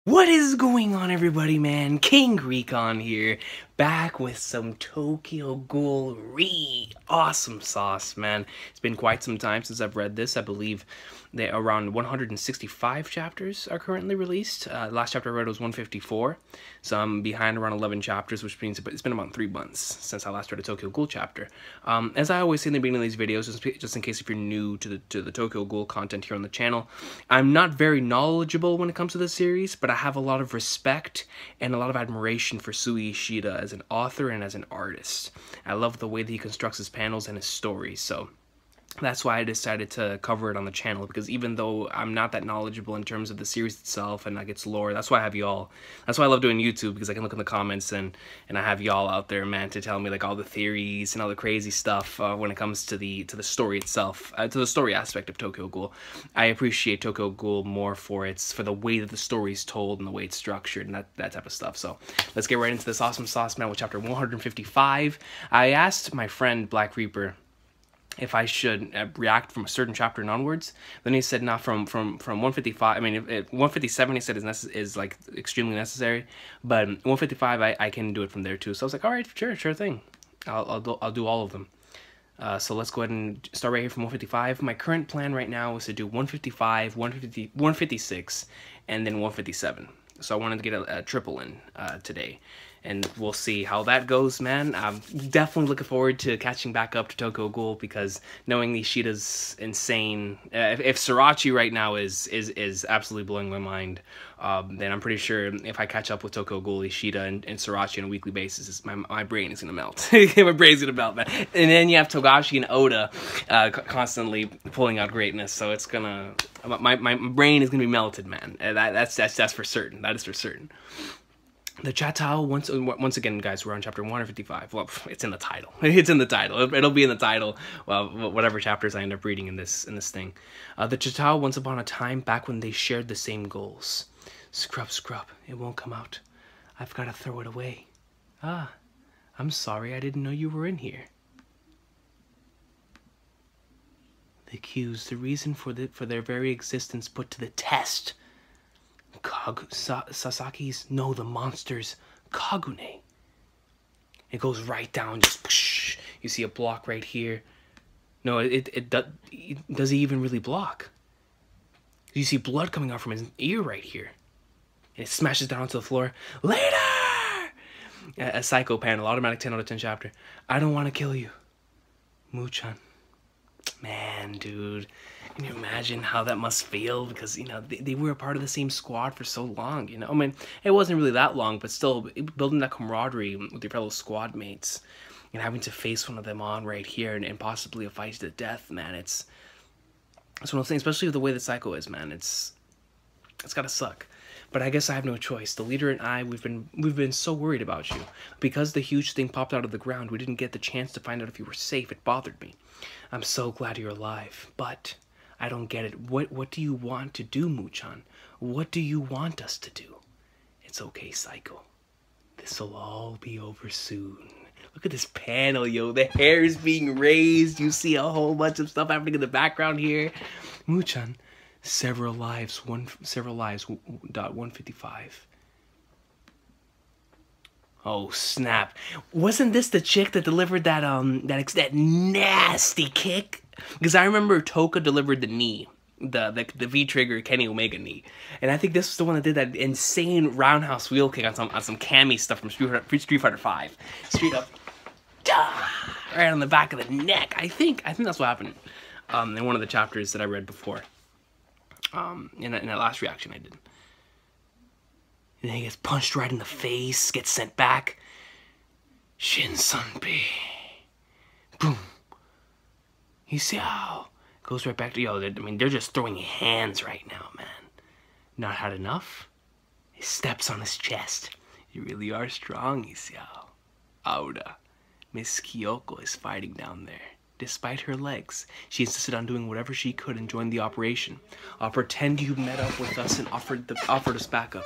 What is going on, everybody, man? King Recon here, back with some Tokyo Ghoul awesome sauce, man. It's been quite some time since I've read this. I believe that around 165 chapters are currently released. Last chapter I read was 154, so I'm behind around 11 chapters, which means it's been about 3 months since I last read a Tokyo Ghoul chapter. As I always say in the beginning of these videos, just in case if you're new to the Tokyo Ghoul content here on the channel, I'm not very knowledgeable when it comes to this series, but I have a lot of respect and a lot of admiration for Sui Ishida as an author and as an artist. I love the way that he constructs his panels and his stories, so that's why I decided to cover it on the channel, because even though I'm not that knowledgeable in terms of the series itself and like its lore, that's why I have y'all. That's why I love doing YouTube, because I can look in the comments and I have y'all out there, man, to tell me like all the theories and all the crazy stuff when it comes to the story itself, to the story aspect of Tokyo Ghoul. I appreciate Tokyo Ghoul more for the way that the story is told and the way it's structured and that type of stuff. So let's get right into this awesome sauce, man, with chapter 155. I asked my friend Black Reaper if I should react from a certain chapter and onwards. Then he said, nah, from 155, I mean, 157 he said is like extremely necessary, but 155 I can do it from there too. So I was like, all right, sure thing. I'll do all of them. So let's go ahead and start right here from 155. My current plan right now is to do 155, 156, and then 157. So I wanted to get a triple in today, and we'll see how that goes, man. I'm definitely looking forward to catching back up to Tokyo Ghoul, because knowing Ishida's insane, if Sriracha right now is absolutely blowing my mind, then I'm pretty sure if I catch up with Tokyo Ghoul, Ishida, and Sriracha on a weekly basis, my brain is gonna melt. My brain's gonna melt, man. And then you have Togashi and Oda constantly pulling out greatness, so it's gonna, my brain is gonna be melted, man. That's for certain. That is for certain. The Chatao, once again, guys, we're on chapter 155. Well, it's in the title. It's in the title. It'll be in the title. Well, whatever chapters I end up reading in this thing. The Chatao, once upon a time, back when they shared the same goals. Scrub, it won't come out. I've got to throw it away. Ah, I'm sorry, I didn't know you were in here. The cues, the reason for their very existence put to the test. Sasaki's, no, the monster's Kagune. It goes right down, just whoosh. You see a block right here. No, does he even really block? You see blood coming out from his ear right here. And it smashes down onto the floor. Later! A Saiko panel, automatic 10 out of 10 chapter. I don't want to kill you. Muchan. Man, dude, can you imagine how that must feel? Because, you know, they were a part of the same squad for so long, you know? I mean, it wasn't really that long, but still, building that camaraderie with your fellow squad mates and having to face one of them on right here and possibly a fight to the death, man, it's one of those things, especially with the way that Saiko is, man. It's gotta suck. But I guess I have no choice. The leader and I, we've been so worried about you. Because the huge thing popped out of the ground, we didn't get the chance to find out if you were safe. It bothered me. I'm so glad you're alive, but I don't get it. What do you want to do, Muchan? What do you want us to do? It's okay, Saiko. This'll all be over soon. Look at this panel, yo. The hair is being raised. You see a whole bunch of stuff happening in the background here. Muchan. Several lives, 155. Oh snap! Wasn't this the chick that delivered that that nasty kick? Because I remember Toka delivered the knee, the V trigger Kenny Omega knee, and I think this was the one that did that insane roundhouse wheel kick on some Cammy stuff from Street Fighter 5. Straight up, right on the back of the neck. I think that's what happened in one of the chapters that I read before. In that last reaction I did. And then he gets punched right in the face, gets sent back. Shin-sanpei. Boom. You see how goes right back to, yo, I mean, they're just throwing hands right now, man. Not had enough? He steps on his chest. You really are strong, Isiao. Aura. Miss Kyoko is fighting down there. Despite her legs, she insisted on doing whatever she could and joined the operation. I'll pretend you met up with us and offered us backup.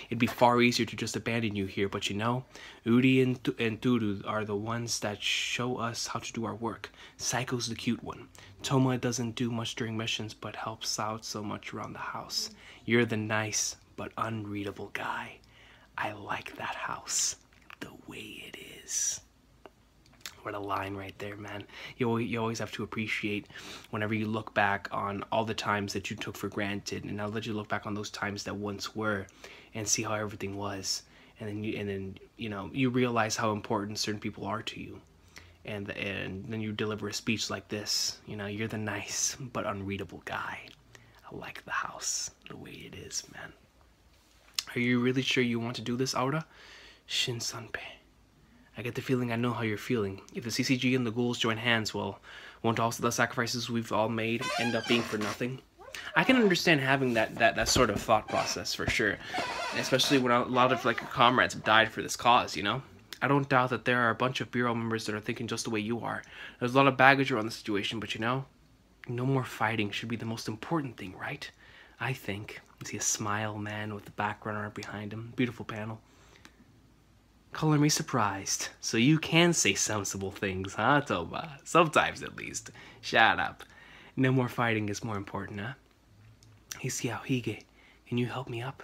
It'd be far easier to just abandon you here, but you know, Uri and Turu are the ones that show us how to do our work. Saiko's the cute one. Toma doesn't do much during missions, but helps out so much around the house. You're the nice but unreadable guy. I like that house the way it is. What a line right there, man. You always have to appreciate whenever you look back on all the times that you took for granted, and now that you look back on those times that once were, and see how everything was, and then you realize how important certain people are to you, and then you deliver a speech like this. You're the nice but unreadable guy. I like the house the way it is, man. Are you really sure you want to do this, Aura? Shin-sanpei. I get the feeling I know how you're feeling. If the CCG and the ghouls join hands, well, won't also the sacrifices we've all made end up being for nothing? I can understand having that sort of thought process for sure, especially when a lot of your comrades have died for this cause. I don't doubt that there are a bunch of bureau members that are thinking just the way you are. There's a lot of baggage around the situation, but no more fighting should be the most important thing, right? I think. You see a smile man with the background art behind him. Beautiful panel. Color me surprised. So you can say sensible things, huh, Toba? Sometimes, at least. Shut up. No more fighting is more important, huh? Hisiao, Hige, can you help me up?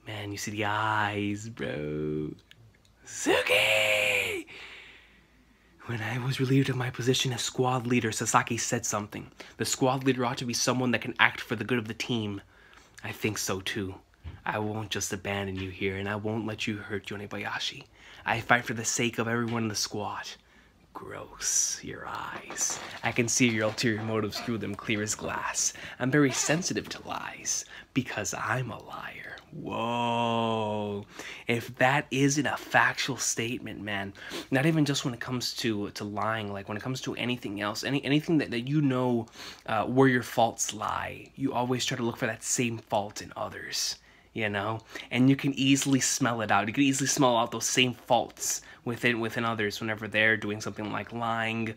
Man, you see the eyes, bro. Suki! When I was relieved of my position as squad leader, Sasaki said something. The squad leader ought to be someone that can act for the good of the team. I think so, too. I won't just abandon you here, and I won't let you hurt Yonebayashi. I fight for the sake of everyone in the squad. Gross, your eyes. I can see your ulterior motives through them clear as glass. I'm very sensitive to lies, because I'm a liar. Whoa. If that isn't a factual statement, man, not even just when it comes to lying, when it comes to anything else, anything that where your faults lie, you always try to look for that same fault in others. And you can easily smell it out. You can easily smell out those same faults within others whenever they're doing something like lying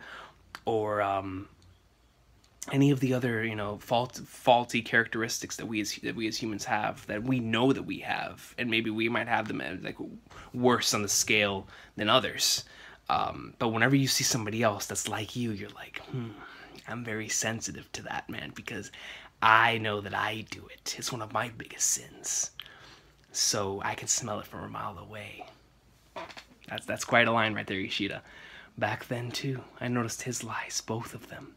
or any of the other faulty characteristics that we as humans have, that we know that we have, and maybe we might have them worse on the scale than others. But whenever you see somebody else that's like you, you're like, I'm very sensitive to that, man, because I know that I do it. It's one of my biggest sins. So I can smell it from a mile away. That's quite a line right there, Ishida. Back then, too, I noticed his lies, both of them.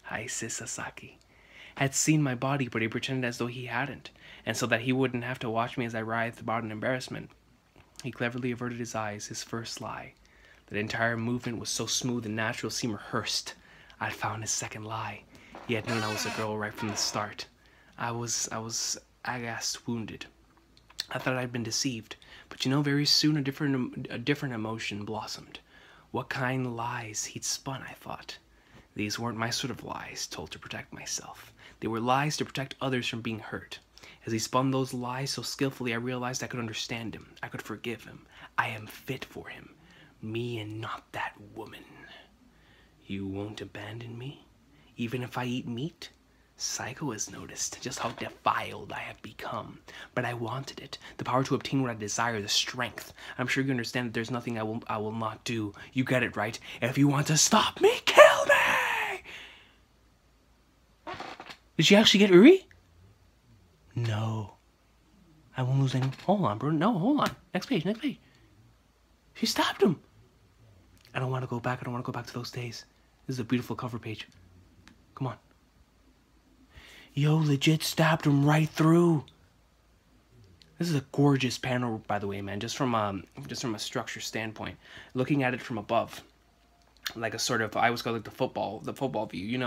Haise Sasaki had seen my body, but he pretended as though he hadn't, and so that he wouldn't have to watch me as I writhed about in embarrassment. He cleverly averted his eyes, his first lie. That entire movement was so smooth and natural it seemed rehearsed. I'd found his second lie. He had known I was a girl right from the start. I guess, wounded. I thought I'd been deceived, but very soon a different emotion blossomed. What kind of lies he'd spun, I thought. These weren't my sort of lies, told to protect myself. They were lies to protect others from being hurt. As he spun those lies so skillfully, I realized I could understand him. I could forgive him. I am fit for him. Me and not that woman. You won't abandon me? Even if I eat meat? Saiko has noticed just how defiled I have become. But I wanted it. The power to obtain what I desire, the strength. I'm sure you understand that there's nothing I will not do. You get it, right? If you want to stop me, kill me! Did she actually get Uri? No. I won't lose any... Hold on, bro. No, hold on. Next page, next page. She stabbed him. I don't want to go back. I don't want to go back to those days. This is a beautiful cover page. Come on. Yo, legit stabbed him right through. This is a gorgeous panel, by the way, man. Just from a structure standpoint, looking at it from above, like a sort of, I always call it the football view.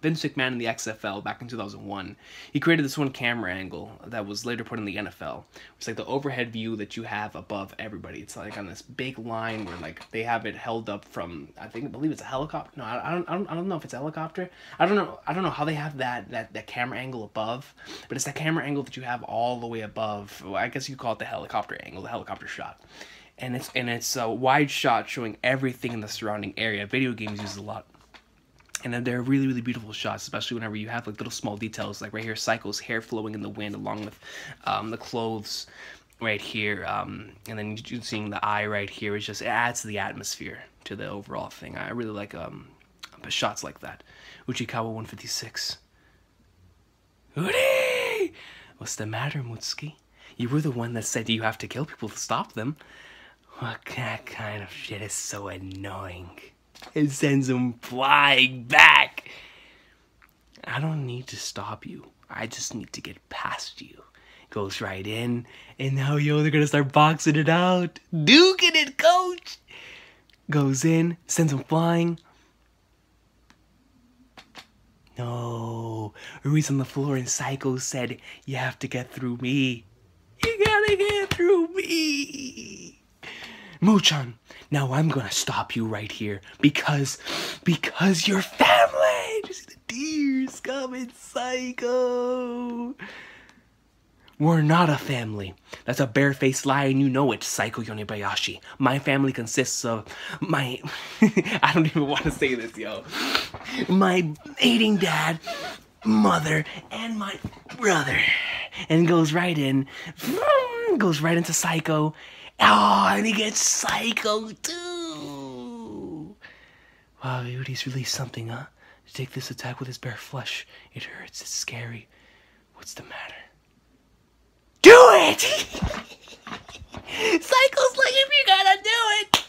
Vince McMahon in the XFL back in 2001, he created this one camera angle that was later put in the NFL. It's like the overhead view that you have above everybody. It's like on this big line where they have it held up from, I believe it's a helicopter. No, I don't know if it's a helicopter. I don't know how they have that camera angle above, but it's that camera angle that you have all the way above. Well, I guess you call it the helicopter angle, the helicopter shot. And it's a wide shot showing everything in the surrounding area. Video games use it a lot. And then they're really, really beautiful shots, especially whenever you have little small details, like right here, Saiko's hair flowing in the wind along with the clothes right here. And then you seeing the eye right here. It adds to the atmosphere, to the overall thing. I really like shots like that. Uchikawa 156. Uri! What's the matter, Mutsuki? You were the one that said you have to kill people to stop them. What kind of shit is so annoying? It sends them flying back. I don't need to stop you. I just need to get past you. Goes right in, and now, yo, they're gonna start boxing it out. Duking it, coach! Goes in, sends him flying. No. Rui's on the floor, and Saiko said, you have to get through me. You gotta get through me. Muchan, now I'm gonna stop you right here because you're family. Just the tears coming, Saiko. We're not a family. That's a barefaced lie, and you know it, Saiko Yonebayashi. My family consists of my... I don't even want to say this, yo. My hating dad, mother, and my brother. And goes right in. Goes right into Saiko. Oh, and he gets Saiko, too. Wow, Yudi's released something, huh? To take this attack with his bare flesh. It hurts. It's scary. What's the matter? Do it! Saiko's like, if you gotta do it,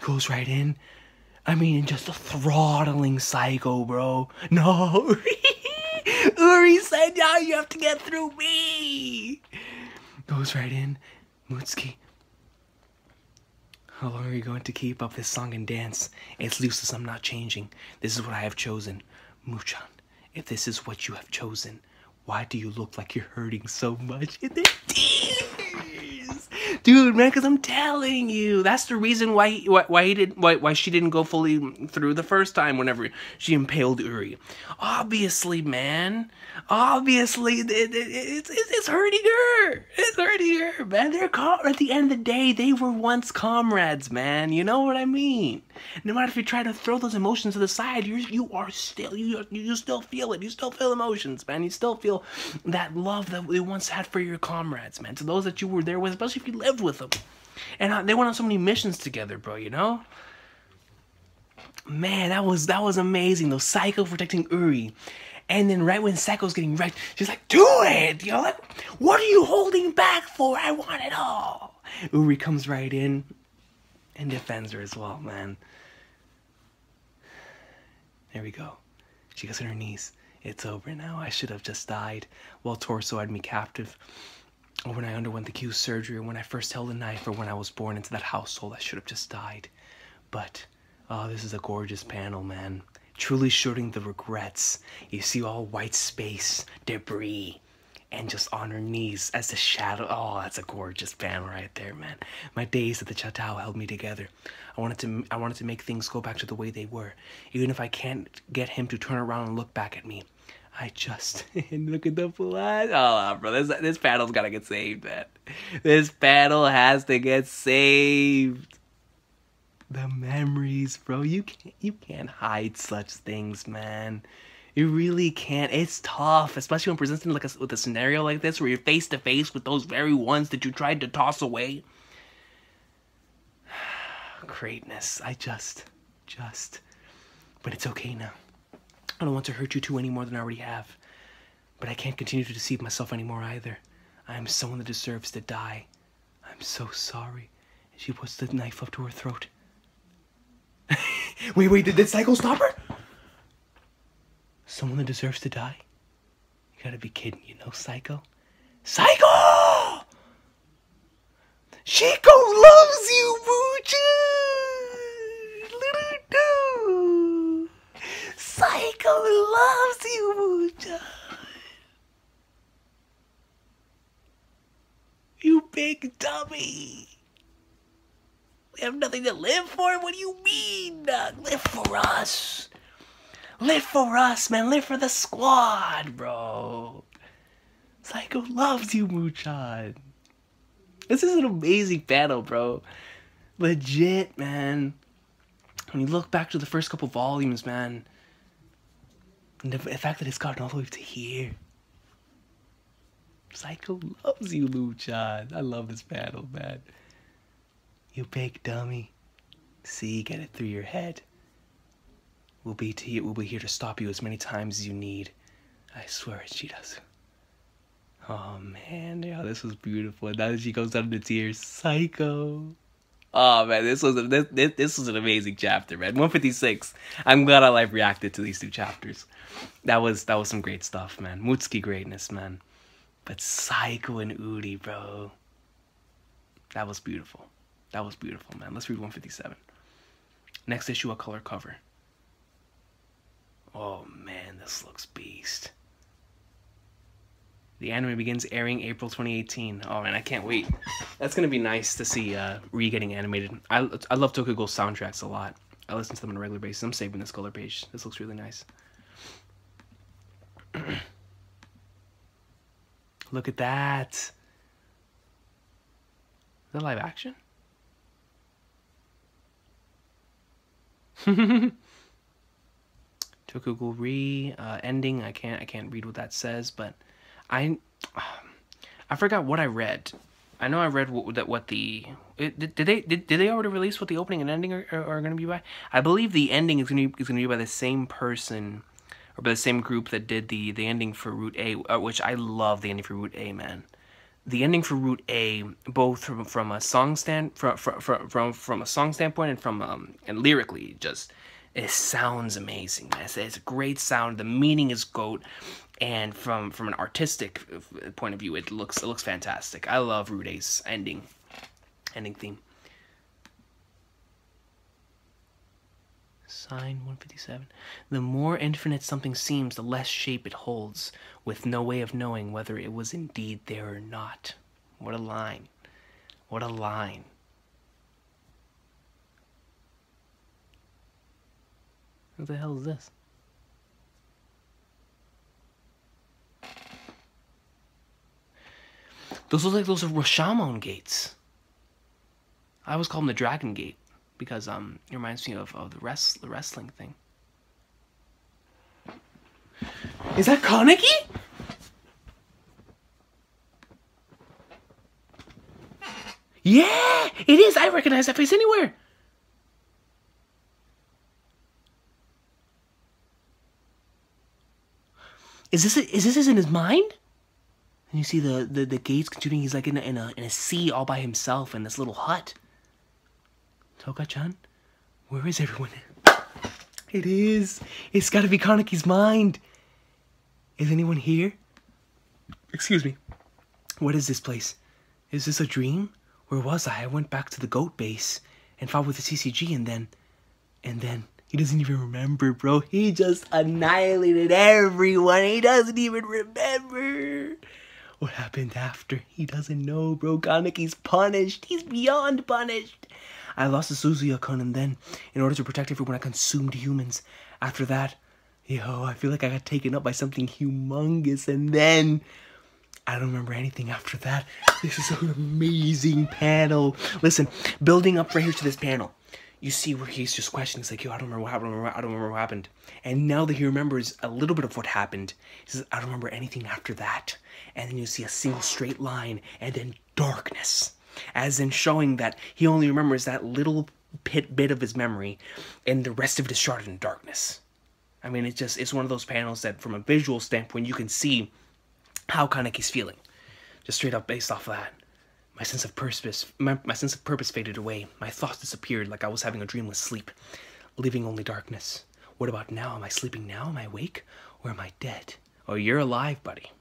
goes right in. I mean, just a throttling Saiko, bro. No. Uri said, now you have to get through me. Goes right in. Mutsuki. How long are you going to keep up this song and dance? It's useless, I'm not changing. This is what I have chosen. Muchan, if this is what you have chosen, why do you look like you're hurting so much? In the tears, dude, man. Because I'm telling you, that's the reason why she didn't go fully through the first time. Whenever she impaled Uri, obviously, man. Obviously, it's hurting her. It's hurting her, man. At the end of the day, they were once comrades, man. You know what I mean? No matter if you try to throw those emotions to the side, you still feel it. You still feel emotions, man. You still feel that love that we once had for your comrades, man. To those that you were there with, especially if you lived with them. And they went on so many missions together, bro, you know? Man, that was amazing. Those Saiko protecting Uri. And then right when Saiko's getting wrecked, she's like, do it! You know, like, what are you holding back for? I want it all. Uri comes right in and defends her as well, man. There we go. She gets on her knees. It's over now. I should have just died. Well, Torso had me captive. Or when I underwent the Q surgery, or when I first held a knife, or when I was born into that household, I should have just died. But, oh, this is a gorgeous panel, man. Truly showing the regrets. You see all white space, debris, and just on her knees as the shadow. Oh, that's a gorgeous panel right there, man. My days at the Chatao held me together. I wanted to make things go back to the way they were, even if I can't get him to turn around and look back at me. I just look at the full eyes. Oh, bro, this panel's gotta get saved, man. This panel has to get saved. The memories, bro. You can't hide such things, man. You really can't. It's tough, especially when presented with a scenario like this, where you're face to face with those very ones that you tried to toss away. Greatness. But it's okay now. I don't want to hurt you two any more than I already have. But I can't continue to deceive myself anymore either. I am someone that deserves to die. I'm so sorry. She puts the knife up to her throat. Wait, did Saiko stop her? Someone that deserves to die? You gotta be kidding, you know, Saiko? Saiko! Shiko loves you, Mucha! Saiko loves you, Mucha! You big dummy! We have nothing to live for? What do you mean? Live for us. Live for us, man. Live for the squad, bro. Saiko loves you, Muchan. This is an amazing battle, bro. Legit, man. When you look back to the first couple volumes, man, and the fact that it's gotten all the way to here. Saiko loves you, Muchan. I love this battle, man. You big dummy. See, get it through your head. We'll be here to stop you as many times as you need. I swear it, she does. Oh man, yeah, this was beautiful. And now she goes down to tears. Saiko. Oh man, this was an amazing chapter, man. 156. I'm glad I live reacted to these two chapters. That was some great stuff, man. Mutsuki greatness, man. But Saiko and Uri, bro. That was beautiful. That was beautiful, man. Let's read 157. Next issue, a color cover. Oh man, this looks beast. The anime begins airing April 2018. Oh man, I can't wait. That's gonna be nice to see Re getting animated. I love Tokyo Ghoul soundtracks a lot. I listen to them on a regular basis. I'm saving this color page. This looks really nice. Look at that. Is that live action? Tokyo Ghoul Re ending. I can't read what that says, but I forgot what I read. I know I read what the did they already release what the opening and ending are going to be by? I believe the ending is going to be by the same person or by the same group that did the ending for Route A, which I love the ending for Route A, man. The ending for Route A, both from a song from a song standpoint and from and lyrically, just it sounds amazing, man. It's a great sound. The meaning is goat. And from an artistic point of view, it looks fantastic. I love Route A's ending theme. Sign 157. The more infinite something seems, the less shape it holds, with no way of knowing whether it was indeed there or not. What a line. What a line. What the hell is this? Those look like those are Rashomon gates. I always call them the Dragon Gate because it reminds me of the wrestling thing. Is that Kaneki? Yeah, it is. I recognize that face anywhere. Is this in his mind? And you see the gates continuing. He's like in a sea all by himself in this little hut. Toka-chan, where is everyone? It is. It's got to be Kaneki's mind. Is anyone here? Excuse me. What is this place? Is this a dream? Where was I? I went back to the goat base and fought with the CCG and then he doesn't even remember, bro. He just annihilated everyone. He doesn't even remember. What happened after? He doesn't know, bro. Kaneki's punished. He's beyond punished. I lost the Suzuya-kun and then, in order to protect everyone, I consumed humans. After that, I feel like I got taken up by something humongous and then I don't remember anything after that. This is an amazing panel. Listen, building up right here to this panel. You see where he's just questioning. He's like, yo, I don't remember what happened. I don't remember what happened. And now that he remembers a little bit of what happened, he says, I don't remember anything after that. And then you see a single straight line and then darkness. As in showing that he only remembers that little bit of his memory and the rest of it is shrouded in darkness. I mean, it's one of those panels that from a visual standpoint, you can see how Kaneki's feeling. Just straight up based off of that. My sense of purpose faded away. My thoughts disappeared like I was having a dreamless sleep, leaving only darkness. What about now? Am I sleeping now? Am I awake? Or am I dead? Oh, you're alive, buddy.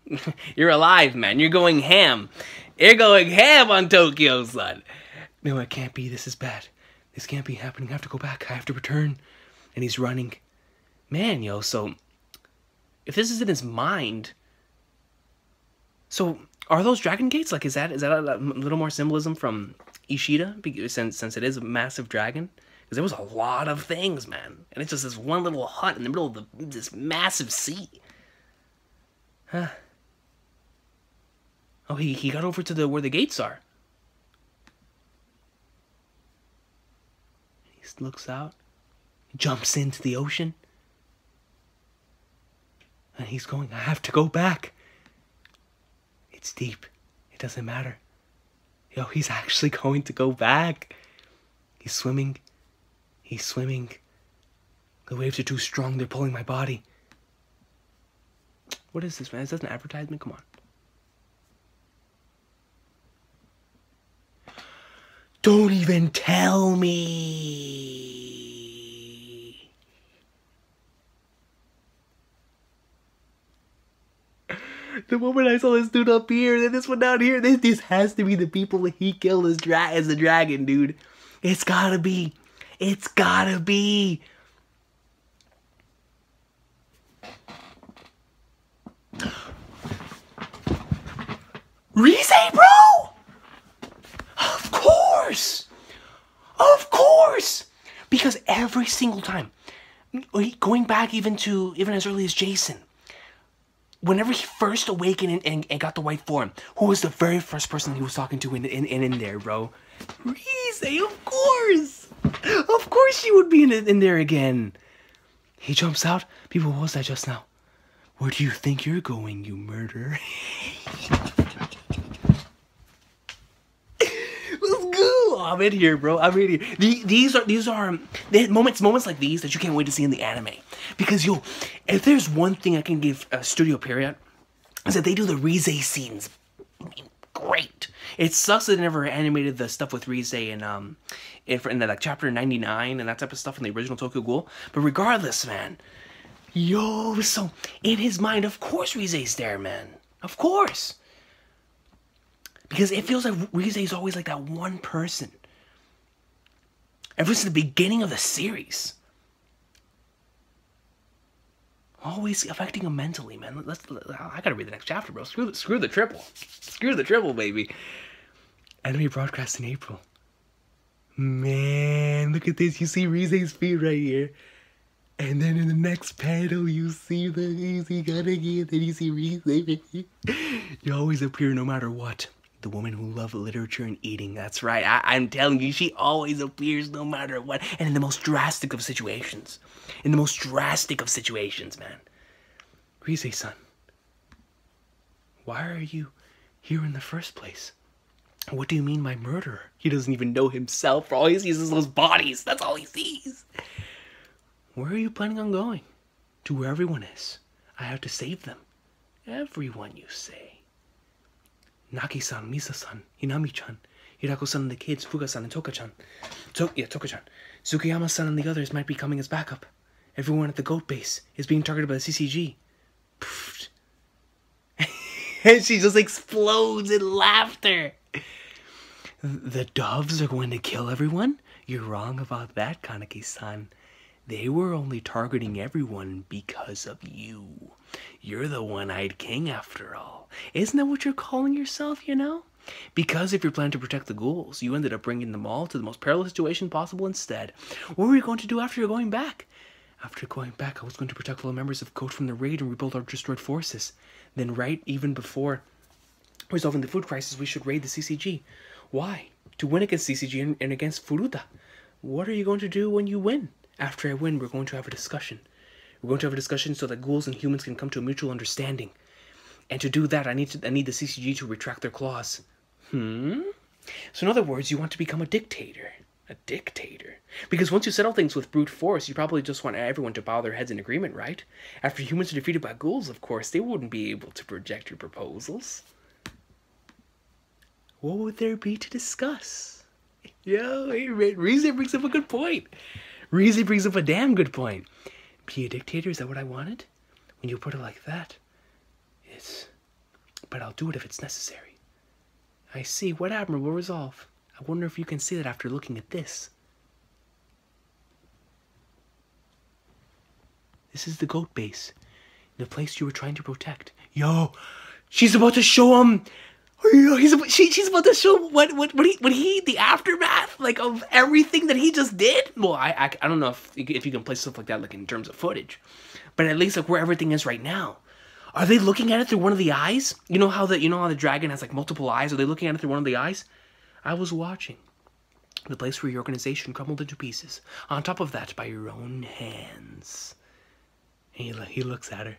You're alive, man. You're going ham. You're going ham on Tokyo, son. No, it can't be. This is bad. This can't be happening. I have to go back. I have to return. And he's running. Man, yo, so if this is in his mind, so are those dragon gates? Like, is that a little more symbolism from Ishida, since it is a massive dragon? Because there was a lot of things, man, and it's just this one little hut in the middle of this massive sea. Huh? Oh, he got over to where the gates are. He looks out, jumps into the ocean, and he's going. I have to go back. It's deep. It doesn't matter. Yo, he's actually going to go back. He's swimming. He's swimming. The waves are too strong. They're pulling my body. What is this, man? Is that an advertisement? Come on. Don't even tell me. The moment I saw this dude up here, then this one down here, this has to be the people that he killed as the dragon, dude. It's gotta be. It's gotta be. Rise, bro! Of course! Of course! Because every single time, going back even as early as Jason, whenever he first awakened and got the white form, who was the very first person he was talking to in there, bro? Rise, of course! Of course she would be in there again. He jumps out. People, what was that just now? Where do you think you're going, you murderer? Let's go! I'm in here, bro. I'm in here. These are moments like these that you can't wait to see in the anime. Because, yo, if there's one thing I can give Studio Period, is that they do the Rise scenes great. It sucks that they never animated the stuff with Rise in like chapter 99 and that type of stuff in the original Tokyo Ghoul. But regardless, man, yo, so in his mind, of course Rise's there, man. Of course. Because it feels like Rise is always like that one person. Ever since the beginning of the series. Always affecting him mentally, man. I gotta read the next chapter, bro. Screw the triple. Screw the triple, baby. Anime broadcast in April. Man, look at this. You see Rise's feet right here. And then in the next panel, you see Kaneki, and then you see Rise. You always appear no matter what. The woman who loved literature and eating. That's right. I'm telling you, she always appears no matter what. And in the most drastic of situations. In the most drastic of situations, man. Rise-san, why are you here in the first place? What do you mean by murderer? He doesn't even know himself. All he sees is those bodies. That's all he sees. Where are you planning on going? To where everyone is. I have to save them. Everyone, you say. Naki-san, Misa-san, Hinami-chan, Hirako-san and the kids, Fuga-san and Toka-chan. Toka-chan. Tsukiyama-san and the others might be coming as backup. Everyone at the goat base is being targeted by the CCG. And she just explodes in laughter. The doves are going to kill everyone? You're wrong about that, Kaneki-san. They were only targeting everyone because of you. You're the one-eyed king, after all. Isn't that what you're calling yourself, you know? Because if you're planning to protect the ghouls, you ended up bringing them all to the most perilous situation possible instead. What were you going to do after you're going back? After going back, I was going to protect fellow members of Goat from the raid and rebuild our destroyed forces. Then even before resolving the food crisis, we should raid the CCG. Why? To win against CCG and against Furuta. What are you going to do when you win? After I win, we're going to have a discussion. We're going to have a discussion so that ghouls and humans can come to a mutual understanding. And to do that, I need the CCG to retract their claws. So in other words, you want to become a dictator. A dictator. Because once you settle things with brute force, you probably just want everyone to bow their heads in agreement, right? After humans are defeated by ghouls, of course, they wouldn't be able to project your proposals. What would there be to discuss? Yo, hey, Rise brings up a good point. Rise brings up a damn good point. Be a dictator, is that what I wanted? When you put it like that, but I'll do it if it's necessary. I see. What admirable resolve. I wonder if you can see that after looking at this. This is the goat base. The place you were trying to protect. Yo, she's about to show him. She's about to show what he the aftermath like of everything that he just did. Well, I don't know if you can place stuff like that like in terms of footage, but at least like where everything is right now. Are they looking at it through one of the eyes? You know how the dragon has like multiple eyes? Are they looking at it through one of the eyes? I was watching. The place where your organization crumbled into pieces. On top of that, by your own hands. He looks at her.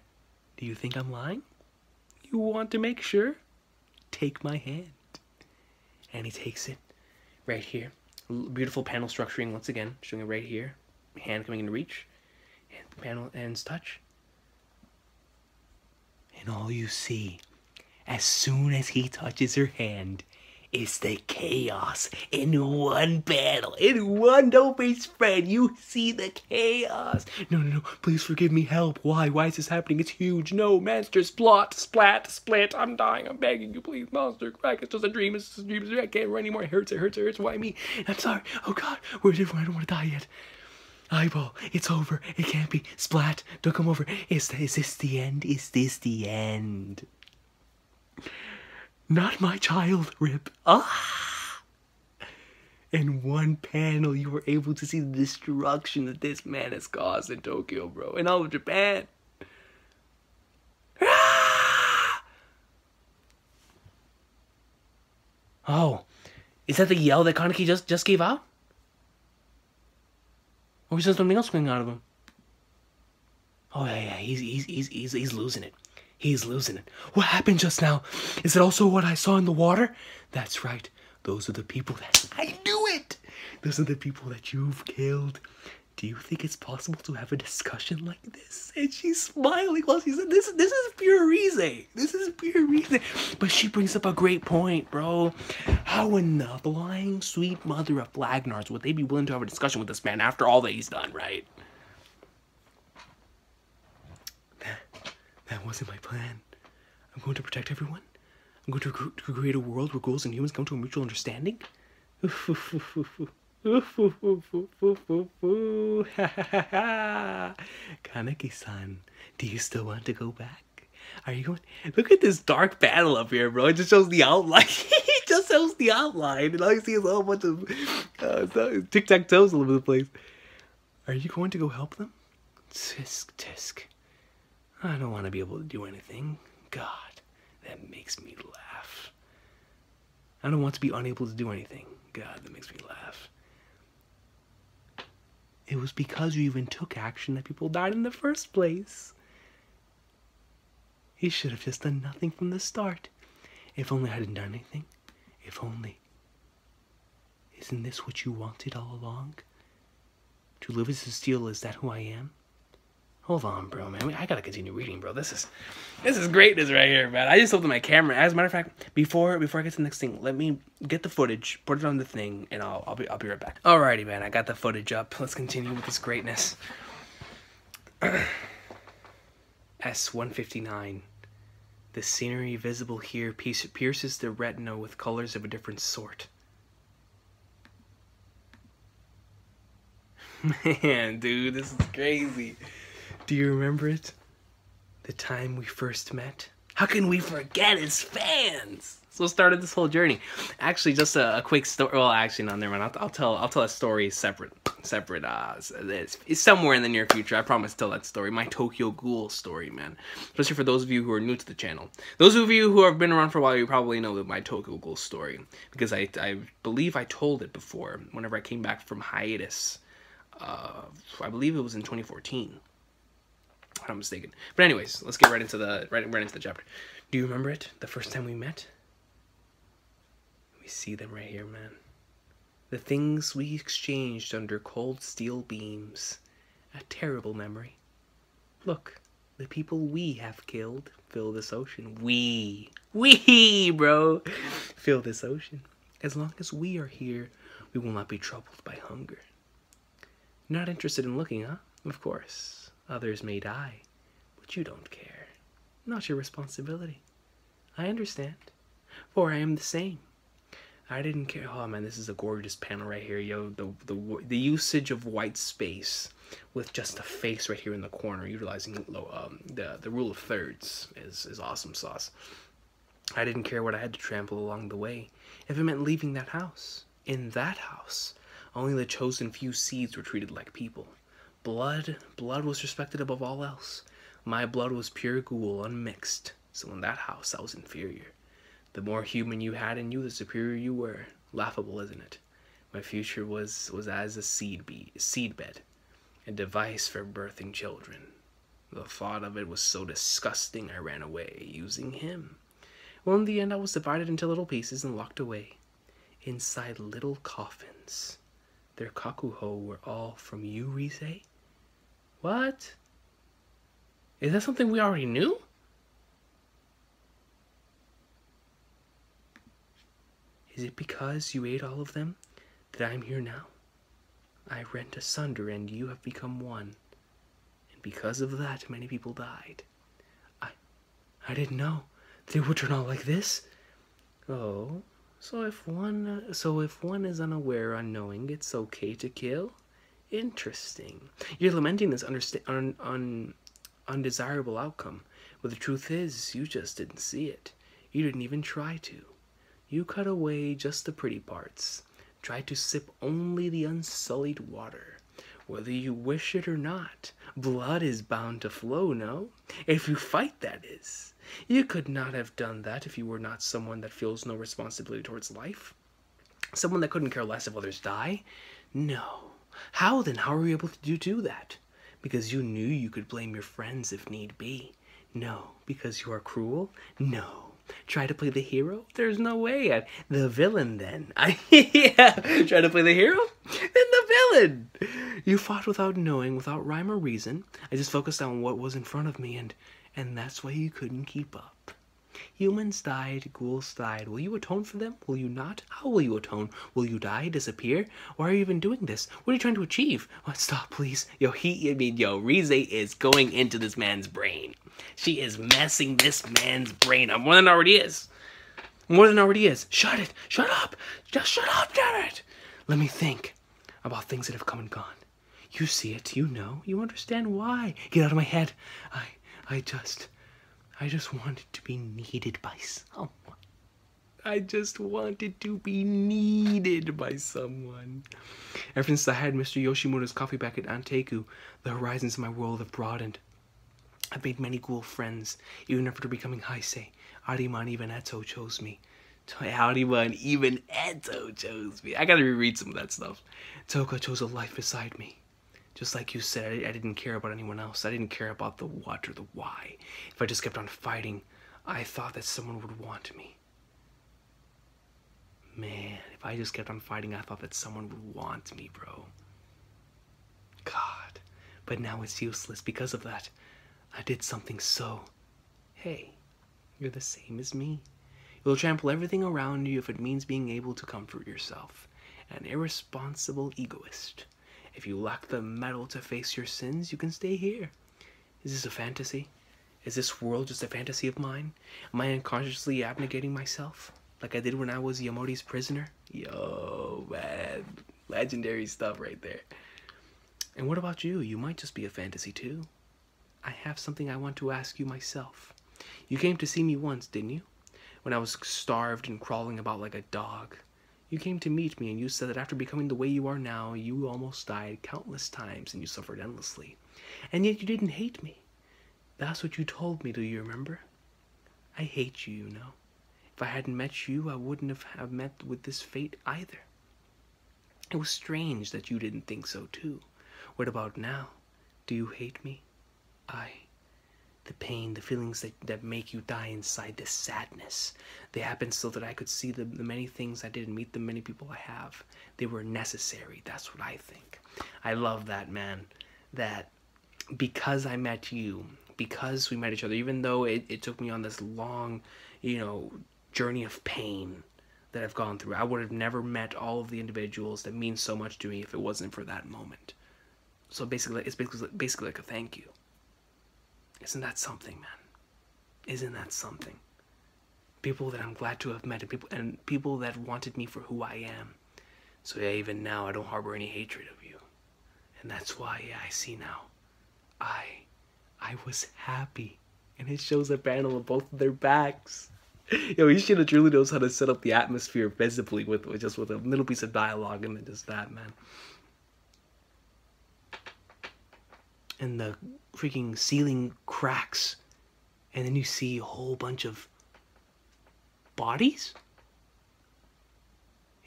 Do you think I'm lying? You want to make sure? Take my hand. And he takes it. Right here. Beautiful panel structuring once again. Showing it right here. Hand coming into reach. And the panel ends touch. And all you see, as soon as he touches her hand, is the chaos in one panel. In one no-face spread, you see the chaos. No, please forgive me, help. Why is this happening? It's huge. No, monsters, plot, split. I'm dying, I'm begging you, please, monster, crack, it's just a dream, I can't run anymore, it hurts, why me? I'm sorry, oh God, where's everyone? I don't want to die yet. Eyeball, it's over, it can't be, splat, don't come over. Is this the end? Is this the end? Not my child, rip. Ah! In one panel, you were able to see the destruction that this man has caused in Tokyo, bro. In all of Japan. Ah! Oh, is that the yell that Kaneki just gave out? Or is there something else coming out of him? Oh yeah, he's losing it. He's losing it. What happened just now? Is it also what I saw in the water? That's right. Those are the people that... I knew it! Those are the people that you've killed. Do you think it's possible to have a discussion like this? And she's smiling while she said, this is pure reason. This is pure reason. But she brings up a great point, bro. How in the flying sweet mother of Flagnards would they be willing to have a discussion with this man after all that he's done, right? That wasn't my plan. I'm going to protect everyone. I'm going to create a world where ghouls and humans come to a mutual understanding. Kaneki-san, do you still want to go back? Are you going? Look at this dark panel up here, bro. It just shows the outline. It just shows the outline. And all you see is a whole bunch of tic-tac-toes all over the place. Are you going to go help them? Tisk. I don't want to be able to do anything. God, that makes me laugh. I don't want to be unable to do anything. God, that makes me laugh. It was because you even took action that people died in the first place. You should have just done nothing from the start. If only I hadn't done anything. If only. Isn't this what you wanted all along? To live as a steel, is that who I am? Hold on, bro, man. I gotta continue reading, bro. This is greatness right here, man. I just opened my camera. As a matter of fact, before I get to the next thing, let me get the footage, put it on the thing, and I'll be right back. Alrighty, man. I got the footage up. Let's continue with this greatness. S-159. The scenery visible here pierces the retina with colors of a different sort. Man, dude, this is crazy. Do you remember it? The time we first met? How can we forget as fans? So it started this whole journey. Actually, just a quick story. Well, actually, no, never mind. I'll tell a story separate. It's somewhere in the near future. I promise to tell that story. My Tokyo Ghoul story, man. Especially for those of you who are new to the channel. Those of you who have been around for a while, you probably know my Tokyo Ghoul story. Because I believe I told it before, whenever I came back from hiatus. I believe it was in 2014. If I'm mistaken. But anyways, let's get right into the chapter. Do you remember it? The first time we met? We see them right here, man. The things we exchanged under cold steel beams. A terrible memory. Look, the people we have killed fill this ocean. We, bro, fill this ocean. As long as we are here, we will not be troubled by hunger. Not interested in looking, huh? Of course. Others may die, but you don't care. Not your responsibility. I understand, for I am the same. I didn't care. Oh man, this is a gorgeous panel right here, yo. The usage of white space with just a face right here in the corner, utilizing the rule of thirds is awesome sauce. I didn't care what I had to trample along the way, if it meant leaving that house. In that house, only the chosen few seeds were treated like people. Blood was respected above all else. My blood was pure ghoul, unmixed. So in that house, I was inferior. The more human you had in you, the superior you were. Laughable, isn't it? My future was as a seedbed, a device for birthing children. The thought of it was so disgusting, I ran away, using him. Well, in the end, I was divided into little pieces and locked away. Inside little coffins. Their kakuho were all from you, Rise? What? Is that something we already knew? Is it because you ate all of them that I'm here now? I rent asunder and you have become one. And because of that, many people died. I didn't know they would turn out like this. Oh, so if one is unaware, unknowing, it's okay to kill? Interesting. You're lamenting this undesirable outcome. But the truth is, you just didn't see it. You didn't even try to. You cut away just the pretty parts. Tried to sip only the unsullied water. Whether you wish it or not, blood is bound to flow, no? If you fight, that is. You could not have done that if you were not someone that feels no responsibility towards life. Someone that couldn't care less if others die. No. How then? How were you able to do that? Because you knew you could blame your friends if need be. No. Because you are cruel? No. Try to play the hero? There's no way. The villain, then. Yeah. Try to play the hero? Then the villain. You fought without knowing, without rhyme or reason. I just focused on what was in front of me, and that's why you couldn't keep up. Humans died, ghouls died. Will you atone for them? Will you not? How will you atone? Will you die, disappear? Why are you even doing this? What are you trying to achieve? Oh, stop, please. Rize is going into this man's brain. She is messing this man's brain up more than it already is. More than it already is. Shut it. Shut up. Just shut up, damn it. Let me think about things that have come and gone. You see it. You know. You understand why. Get out of my head. I just wanted to be needed by someone. I just wanted to be needed by someone. Ever since I had Mr. Yoshimoto's coffee back at Anteku, the horizons of my world have broadened. I've made many ghoul friends, even after becoming Heisei. Arima and even Eto chose me. Arima and even Eto chose me. I gotta reread some of that stuff. Toka chose a life beside me. Just like you said, I didn't care about anyone else. I didn't care about the what or the why. If I just kept on fighting, I thought that someone would want me. Man, if I just kept on fighting, I thought that someone would want me, bro. God. But now it's useless because of that. I did something so... Hey, you're the same as me. You'll trample everything around you if it means being able to comfort yourself. An irresponsible egoist. If you lack the mettle to face your sins, you can stay here. Is this a fantasy? Is this world just a fantasy of mine? Am I unconsciously abnegating myself? Like I did when I was Yamori's prisoner? Yo, man. Legendary stuff right there. And what about you? You might just be a fantasy too. I have something I want to ask you myself. You came to see me once, didn't you? When I was starved and crawling about like a dog. You came to meet me and you said that after becoming the way you are now, you almost died countless times and you suffered endlessly. And yet you didn't hate me. That's what you told me, do you remember? I hate you, you know. If I hadn't met you, I wouldn't have met with this fate either. It was strange that you didn't think so too. What about now? Do you hate me? The pain, the feelings that make you die inside, the sadness. They happened so that I could see the many things I did and meet the many people I have. They were necessary. That's what I think. I love that, man. That because I met you, because we met each other, even though it took me on this long, journey of pain that I've gone through, I would have never met all of the individuals that mean so much to me if it wasn't for that moment. So basically, it's basically like a thank you. Isn't that something, man? Isn't that something? People that I'm glad to have met, and people that wanted me for who I am. So yeah, even now I don't harbor any hatred of you. And that's why, yeah, I see now. I was happy. And it shows a panel of both of their backs. Yo, Ishida truly knows how to set up the atmosphere visibly with a little piece of dialogue and then just that, man. And the freaking ceiling cracks. And then you see a whole bunch of bodies?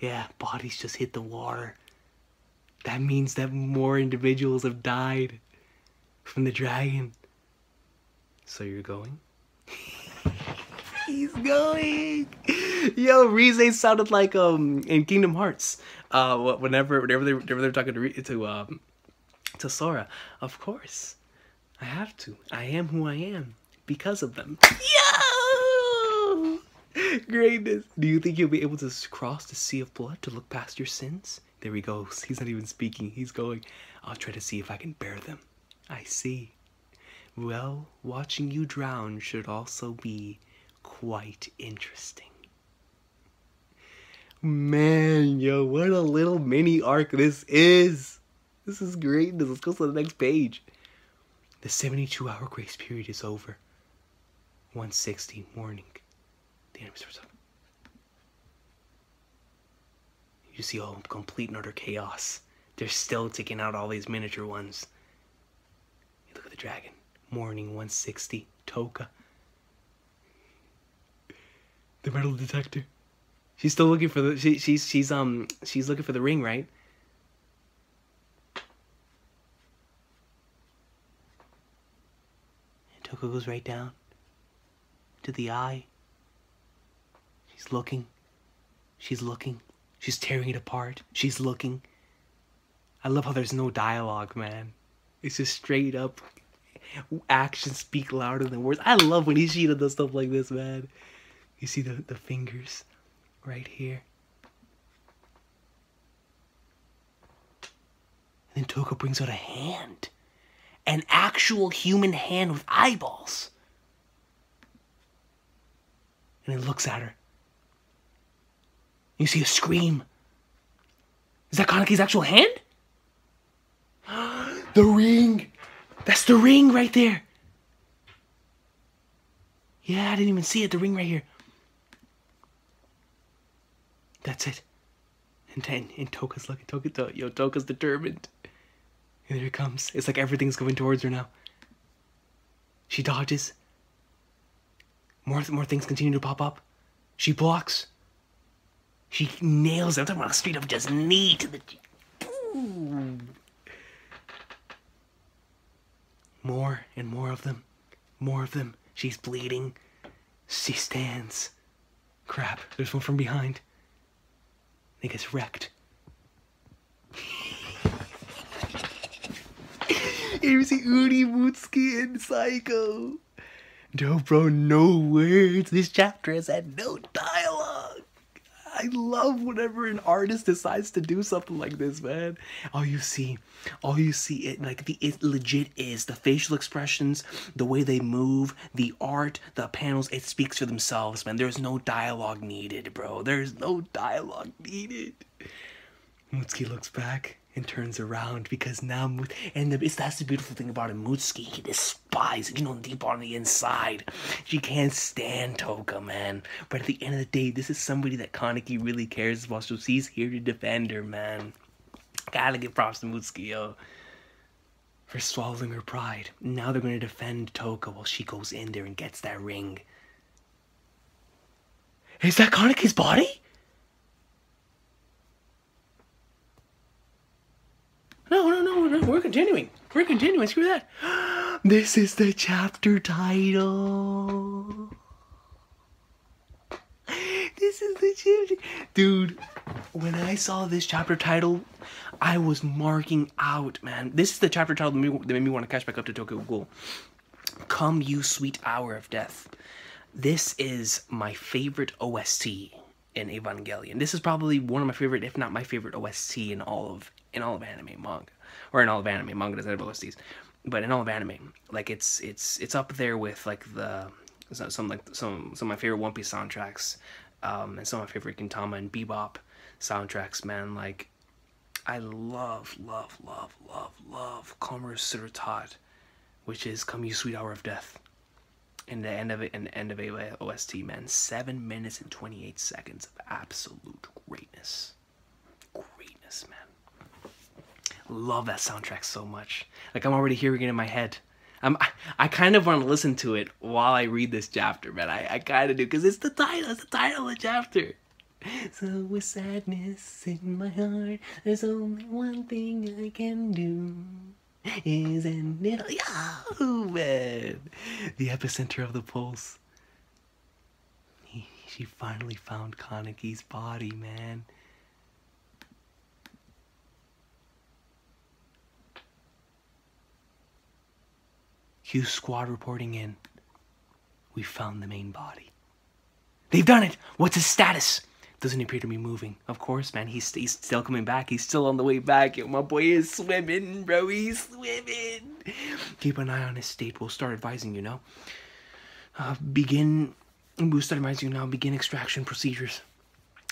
Yeah, bodies just hit the water. That means that more individuals have died from the dragon. So you're going? He's going! Yo, Rize sounded like in Kingdom Hearts. Whenever they're talking to to Sora. Of course. I have to. I am who I am because of them. Yo! Greatness. Do you think you'll be able to cross the sea of blood to look past your sins? There he goes. He's not even speaking. He's going, I'll try to see if I can bear them. I see. Well, watching you drown should also be quite interesting. Man, yo, what a little mini arc this is. This is greatness. Let's go to the next page. The 72-hour grace period is over. 160 morning. The enemy starts up. You see all complete and utter chaos. They're still taking out all these miniature ones. You look at the dragon. Morning 160. Toka. The metal detector. She's still looking for the she's looking for the ring, right? And Toka goes right down to the eye. She's looking. She's looking. She's tearing it apart. She's looking. I love how there's no dialogue, man. It's just straight up actions speak louder than words. I love when Ishida does stuff like this, man. You see the fingers right here. And then Toka brings out a hand. An actual human hand with eyeballs. And it looks at her. You see a scream. Is that Kaneki's actual hand? The ring! That's the ring right there! Yeah, I didn't even see it. The ring right here. That's it. And Toka's looking. Toka's determined. And there it comes. It's like everything's going towards her now. She dodges. More things continue to pop up. She blocks. She nails it. I'm talking about a straight up just knee to the... Ooh. More and more of them. More of them. She's bleeding. She stands. Crap. There's one from behind. It gets wrecked. Here we see Uri, Mutsuki, and Saiko. No, bro, no words. This chapter has had no dialogue. I love whenever an artist decides to do something like this, man. All you see, it legit is the facial expressions, the way they move, the art, the panels, it speaks for themselves, man. There's no dialogue needed, bro. There's no dialogue needed. Mutsuki looks back and turns around because now, that's the beautiful thing about him. Mutsuki, he despises, deep on the inside. She can't stand Toka, man. But at the end of the day, this is somebody that Kaneki really cares about, so he's here to defend her, man. Gotta give props to Mutsuki, yo, for swallowing her pride. Now they're gonna defend Toka while she goes in there and gets that ring. Is that Kaneki's body? No, we're continuing. We're continuing, screw that. This is the chapter title. This is the chapter. Dude, when I saw this chapter title, I was marking out, man. This is the chapter title that made me want to catch back up to Tokyo Ghoul. Come You Sweet Hour of Death. This is my favorite OST in Evangelion. This is probably one of my favorite, if not my favorite OST in all of anime manga, or in all of anime manga doesn't have OSTs, but in all of anime, like it's up there with like some of my favorite One Piece soundtracks, and some of my favorite Gintama and Bebop soundtracks, man. Like I love Komaru Surutat, which is Come You Sweet Hour of Death. And the end of a OST, man. 7 minutes and 28 seconds of absolute greatness. Greatness, man. Love that soundtrack so much. Like I'm already hearing it in my head. I kind of want to listen to it while I read this chapter, man. I kind of do, because it's the title. It's the title of the chapter. So with sadness in my heart, there's only one thing I can do. Is end it all. Yahoo, man. The epicenter of the pulse. She finally found Kaneki's body, man. Hughes squad reporting in. We found the main body. They've done it! What's his status? Doesn't appear to be moving. Of course, man. He's still coming back. He's still on the way back. Yo, my boy is swimming, bro. He's swimming. Keep an eye on his state. We'll start advising you now. Begin extraction procedures.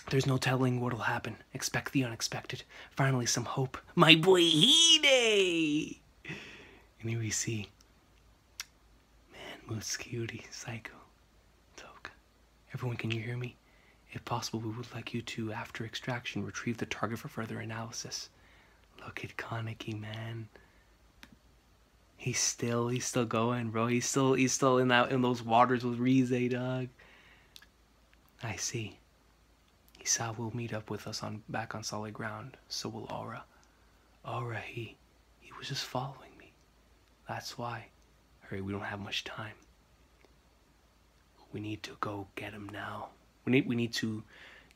There's no telling what'll happen. Expect the unexpected. Finally, some hope. My boy Hide! And here we see, man, Mutsuki, Saiko, Toka. Everyone, can you hear me? If possible, we would like you to, after extraction, retrieve the target for further analysis. Look at Kaneki, man. He's still going, bro. He's still in those waters with Rize, dog. I see. Isa will meet up with us back on solid ground. So will Aura. Aura, he was just following me. That's why. Hurry, we don't have much time. We need to go get him now. We need to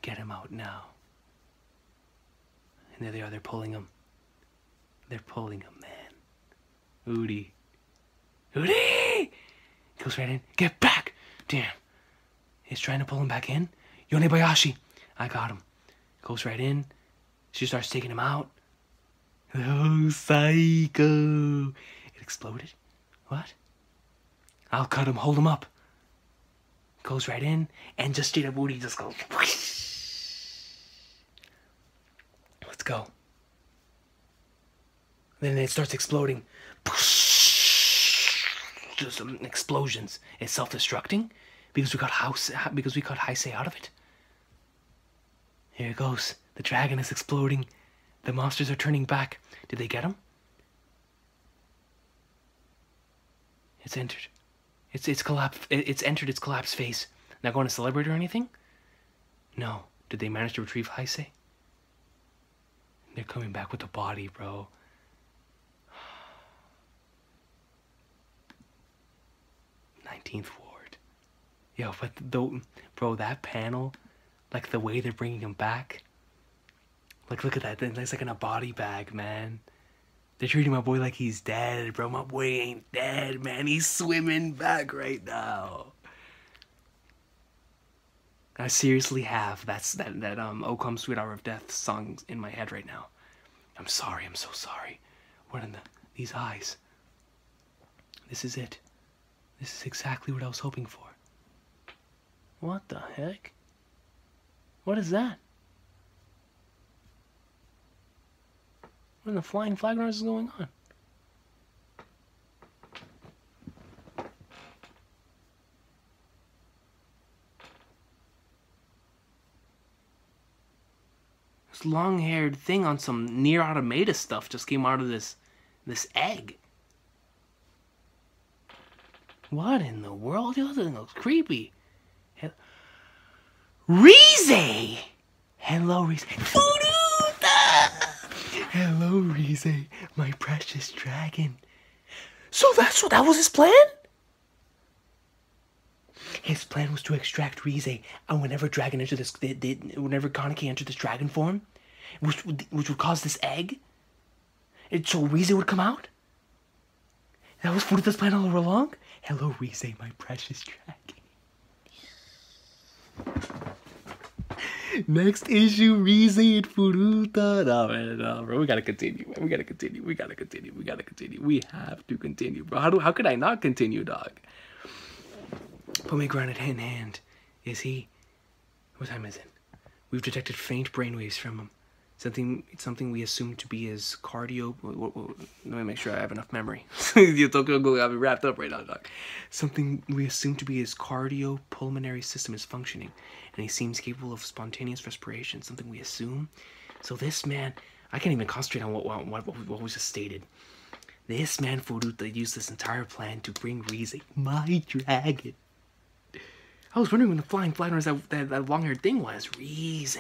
get him out now. And there they are. They're pulling him. They're pulling him, man. Udi. Goes right in. Get back! Damn. He's trying to pull him back in. Yonebayashi. I got him. Goes right in. She starts taking him out. Oh, Saiko. It exploded. What? I'll cut him. Hold him up. Goes right in. And just straight up Udi just goes. Let's go. Then it starts exploding. Just some explosions. It's self-destructing because we got Heisei out of it. Here it goes. The dragon is exploding. The monsters are turning back. Did they get him? It's entered. It's collapsed. It's entered its collapsed phase. Not going to celebrate or anything? No. Did they manage to retrieve Heisei? They're coming back with the body, bro. 19th Ward. Yo, but bro, that panel, like the way they're bringing him back. Like, look at that. It's like in a body bag, man. They're treating my boy like he's dead, bro. My boy ain't dead, man. He's swimming back right now. I seriously have that "Oh Come Sweet Hour of Death" song in my head right now. I'm sorry. I'm so sorry. What in these eyes? This is it. This is exactly what I was hoping for. What the heck? What is that? What in the flying flag runners is going on? This long-haired thing on some Nier Automata stuff just came out of this egg. What in the world? This thing looks creepy. Rize! Hello, Rize. Furuta! Hello, Rize, my precious dragon. So that was his plan? His plan was to extract Rize, and whenever Kaneki entered this dragon form, which would cause this egg, so Rize would come out? That was Furuta's plan all along? Hello, Rize, my precious dragon. Next issue, Rize and Furuta. No, man, no, bro. We gotta continue, man. We have to continue, bro. How could I not continue, dog? Pomegranate hand in hand. Is he? What time is it? We've detected faint brainwaves from him. Something we assume to be his cardio. Let me make sure I have enough memory. You Tokyo Ghoul got me wrapped up right now, dog. Something we assume to be his cardiopulmonary system is functioning, and he seems capable of spontaneous respiration. Something we assume. So this man, I can't even concentrate on what was just stated. This man Furuta used this entire plan to bring Rize, my dragon. I was wondering when the flying flag runners that long-haired thing was. Rize.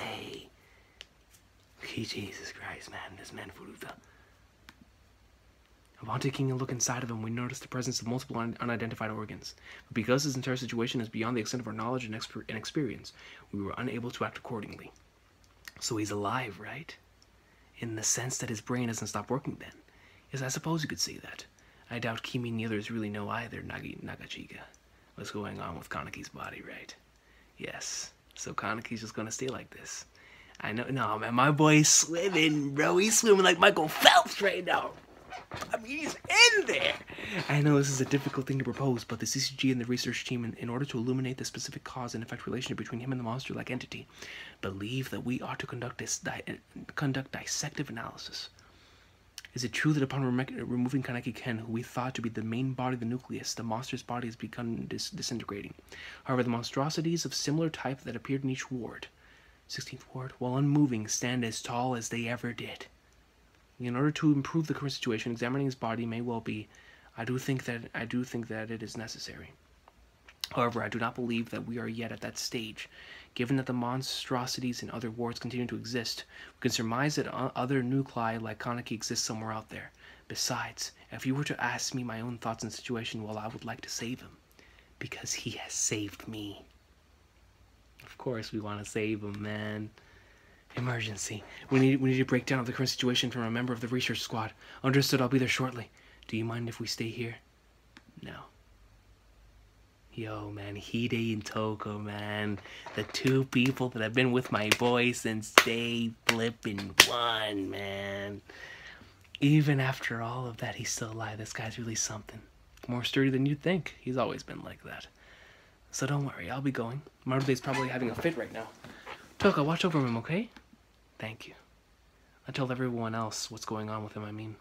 Jesus Christ, man. This man Furuta. Upon taking a look inside of him, we noticed the presence of multiple unidentified organs. But because this entire situation is beyond the extent of our knowledge and experience, we were unable to act accordingly. So he's alive, right? In the sense that his brain hasn't stopped working then. Yes, I suppose you could say that. I doubt Kimi and the others really know either, Nagachiga. What's going on with Kaneki's body, right? Yes. So Kaneki's just gonna stay like this. I know, no man, my boy's swimming, bro. He's swimming like Michael Phelps right now. I mean, he's in there. I know this is a difficult thing to propose, but the CCG and the research team, in order to illuminate the specific cause and effect relationship between him and the monster-like entity, believe that we ought to conduct dissective analysis. Is it true that upon removing Kaneki Ken, who we thought to be the main body of the nucleus, the monster's body has begun disintegrating? However, the monstrosities of similar type that appeared in each ward, 16th ward, while unmoving, stand as tall as they ever did. In order to improve the current situation, examining his body may well be. I do think that it is necessary. However, I do not believe that we are yet at that stage. Given that the monstrosities in other wards continue to exist, we can surmise that other nuclei like Kaneki exist somewhere out there. Besides, if you were to ask me my own thoughts on the situation, well, I would like to save him. Because he has saved me. Of course we want to save him, man. Emergency. We need a breakdown of the current situation from a member of the research squad. Understood, I'll be there shortly. Do you mind if we stay here? No. Yo, man, Hide and Toko, man. The two people that have been with my boy since day flipping one, man. Even after all of that, he's still alive. This guy's really something. More sturdy than you'd think. He's always been like that. So don't worry, I'll be going. Marube's probably having a fit right now. Toko, watch over him, okay? Thank you. I'll tell everyone else what's going on with him, I mean.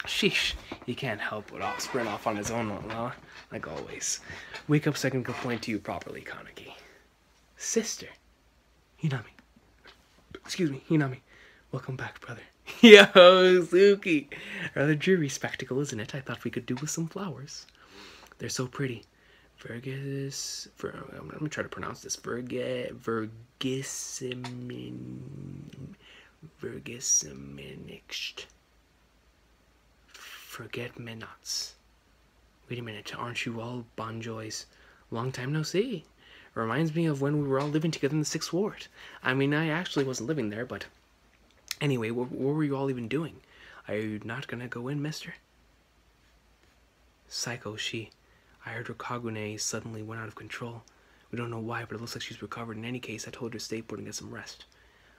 Sheesh, he can't help but sprint off on his own, huh? Like always. Wake up so I can complain to you properly, Kaneki. Sister. Hinami. Excuse me, Hinami. Welcome back, brother. Yo, Suki. Rather dreary spectacle, isn't it? I thought we could do with some flowers. They're so pretty. I'm gonna try to pronounce this. Vergesiminixed. Forget-me-nots. Wait a minute, aren't you all Bonjoys? Long time no see. Reminds me of when we were all living together in the 6th ward. I mean, I actually wasn't living there, but... Anyway, what were you all even doing? Are you not gonna go in, mister? Saiko, I heard her Kagune suddenly went out of control. We don't know why, but it looks like she's recovered. In any case, I told her to stay put and get some rest.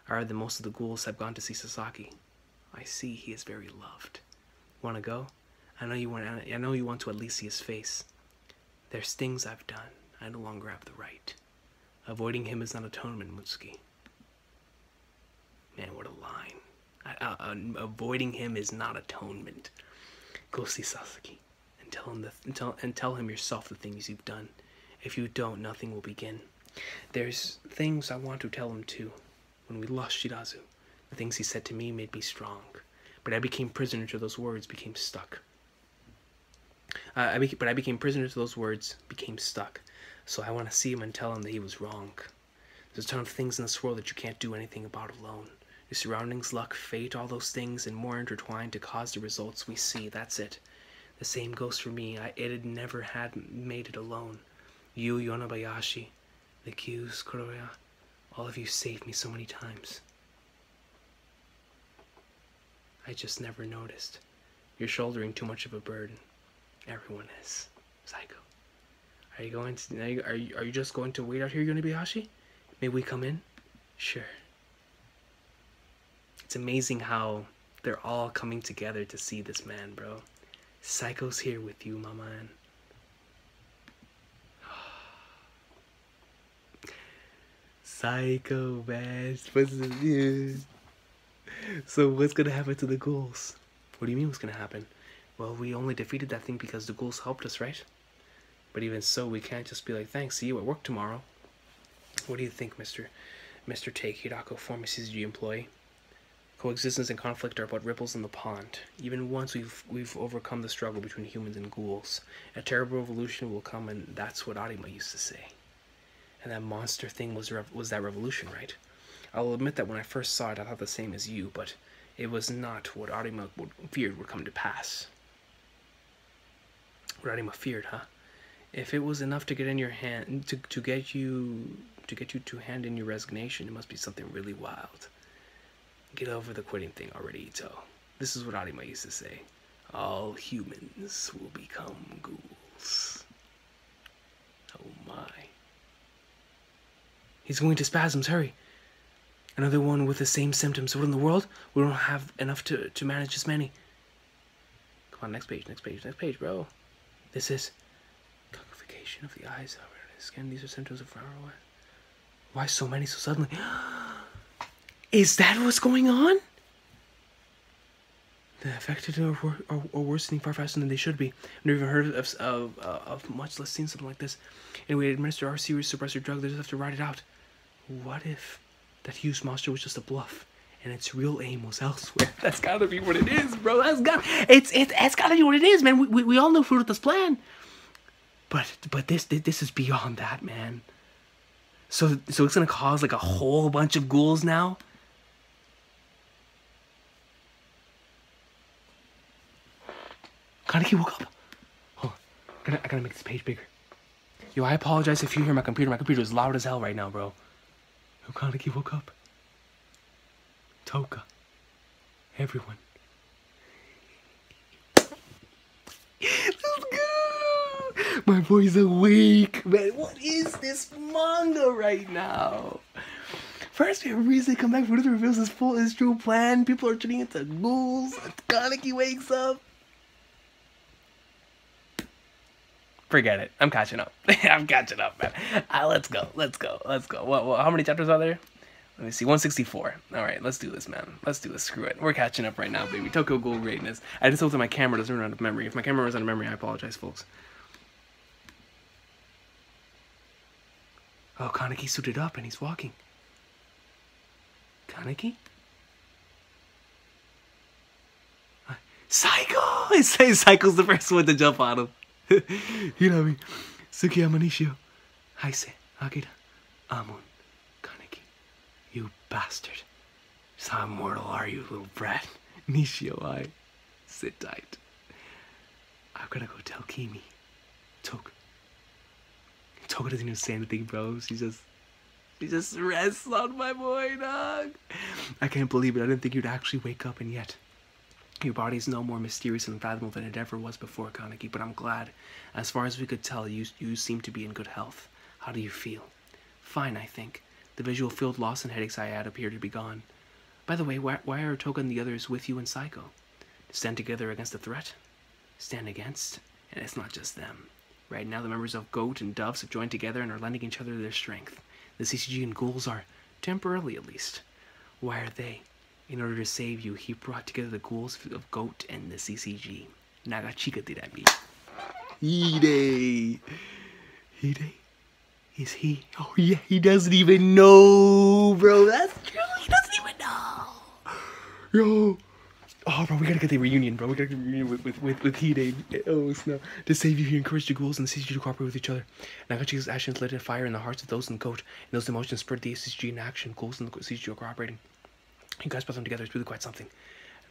I heard that most of the ghouls have gone to see Sasaki. I see he is very loved. Want to go? I know you want to at least see his face. There's things I've done. I no longer have the right. Avoiding him is not atonement, Mutsuki. Man, what a line. Avoiding him is not atonement. Go see Sasaki and tell him yourself the things you've done. If you don't, nothing will begin. There's things I want to tell him too. When we lost Shirazu, the things he said to me made me strong. But I became prisoner to those words, became stuck. I became prisoner to those words, became stuck. So I want to see him and tell him that he was wrong. There's a ton of things in this world that you can't do anything about alone. Your surroundings, luck, fate, all those things, and more intertwined to cause the results we see. That's it. The same goes for me. It had never made it alone. You, Yonabayashi, the Qs, Kuroya, all of you saved me so many times. I just never noticed. You're shouldering too much of a burden. Everyone is. Saiko. Are you just going to wait out here, Yonabayashi? May we come in? Sure. It's amazing how they're all coming together to see this man, bro. Saiko's here with you, my man. Saiko, man. So what's gonna happen to the ghouls? What do you mean what's gonna happen? Well, we only defeated that thing because the ghouls helped us, right? But even so, we can't just be like, thanks, see you at work tomorrow. What do you think, Mr. Take, Hirako, former CCG employee? Coexistence and conflict are but ripples in the pond. Even once we've overcome the struggle between humans and ghouls, a terrible revolution will come, and that's what Arima used to say. And that monster thing was that revolution, right? I'll admit that when I first saw it, I thought the same as you, but it was not what Arima feared would come to pass. What Arima feared, huh? If it was enough to get in your hand, to get you to hand in your resignation, it must be something really wild. Get over the quitting thing already, Ito. This is what Arima used to say. All humans will become ghouls. Oh my. He's going to spasms, hurry. Another one with the same symptoms. What in the world? We don't have enough to manage this many. Come on, next page, bro. This is calcification of the eyes, skin. These are symptoms of flower. Why so many so suddenly? Is that what's going on? The affected are worsening far faster than they should be. I've never even heard of much less seen something like this. And we administer our serious suppressor drug, they just have to ride it out. What if that huge monster was just a bluff and its real aim was elsewhere? That's gotta be what it is, bro. That's gotta be what it is, man. We all know Furuta's plan. But this is beyond that, man. So it's gonna cause like a whole bunch of ghouls now. Kaneki woke up. Hold on. I gotta make this page bigger. Yo, I apologize if you hear my computer. My computer is loud as hell right now, bro. Yo, Kaneki woke up. Toka. Everyone. Let's go! My boy's awake, man. What is this manga right now? First, we have reason to come back. Furuta reveals his true plan. People are turning into ghouls. Kaneki wakes up. Forget it. I'm catching up. I'm catching up, man. Let's go. What, how many chapters are there? Let me see. 164. All right, let's do this, man. Let's do this. Screw it. We're catching up right now, baby. Tokyo Ghoul greatness. I just hope that my camera doesn't run out of memory. If my camera runs out of memory, I apologize, folks. Oh, Kaneki suited up and he's walking. Kaneki? Saiko! Saiko's the first one to jump on him. Hirami, Tsukiyama Nishio, Haise, Akira, Amon, Kaneki. You bastard. Just how immortal are you, little brat? Nishio, sit tight. I'm gonna go tell Kimi. Toka doesn't even say anything, bro. She just rests on my boy, dog. I can't believe it. I didn't think you'd actually wake up, and yet your body's no more mysterious and unfathomable than it ever was before, Kaneki, but I'm glad. As far as we could tell, you seem to be in good health. How do you feel? Fine, I think. The visual field loss and headaches I had appear to be gone. By the way, why are Toka and the others with you and Saiko? To stand together against the threat? Stand against? And it's not just them. Right now, the members of Goat and Doves have joined together and are lending each other their strength. The CCG and ghouls are, temporarily at least. Why are they? In order to save you, he brought together the ghouls of Goat and the CCG. Nagachika did, I mean. Hide! Is he? Oh yeah, he doesn't even know, bro. That's true, he doesn't even know. Yo. Oh, bro, we gotta get the reunion, bro. We gotta get the reunion with Hide. Oh, snap. To save you, he encouraged the ghouls and the CCG to cooperate with each other. Nagachika's actions lit a fire in the hearts of those in Goat, and those emotions spurred the CCG in action. Ghouls and the CCG are cooperating. You guys brought them together. It's really quite something.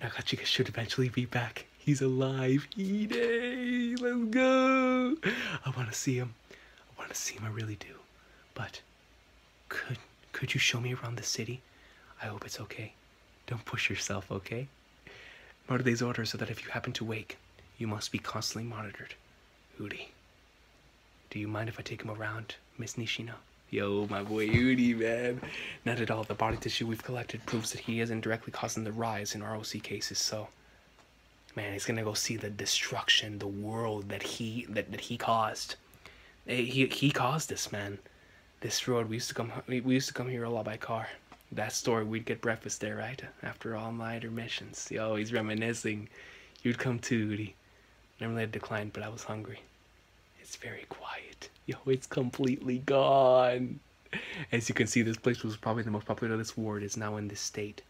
Nagachika should eventually be back. He's alive. Hide! Let's go! I want to see him. I really do. But could you show me around the city? I hope it's okay. Don't push yourself, okay? Marude's orders so that if you happen to wake, you must be constantly monitored. Uri, do you mind if I take him around, Miss Nishino? Yo, my boy Uri, man. Not at all. The body tissue we've collected proves that he isn't directly causing the rise in ROC cases, so man, he's gonna go see the destruction, the world that he caused. He caused this, man. This road, we used to come here a lot by car. That store, we'd get breakfast there, right? After all-nighter missions. Yo, he's reminiscing. You'd come too, Uri. Normally I'd decline, but I was hungry. It's very quiet. Yo, it's completely gone. As you can see, this place was probably the most popular. This ward is now in this state.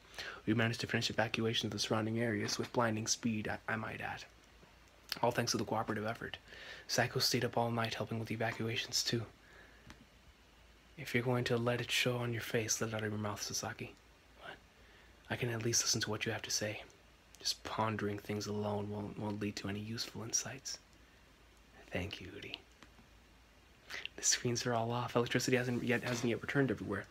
We managed to finish evacuation of the surrounding areas with blinding speed, I might add. All thanks to the cooperative effort. Saiko stayed up all night helping with the evacuations too. If you're going to let it show on your face, let it out of your mouth, Sasaki. What? I can at least listen to what you have to say. Just pondering things alone won't lead to any useful insights. Thank you, Uri. The screens are all off. Electricity hasn't yet returned everywhere.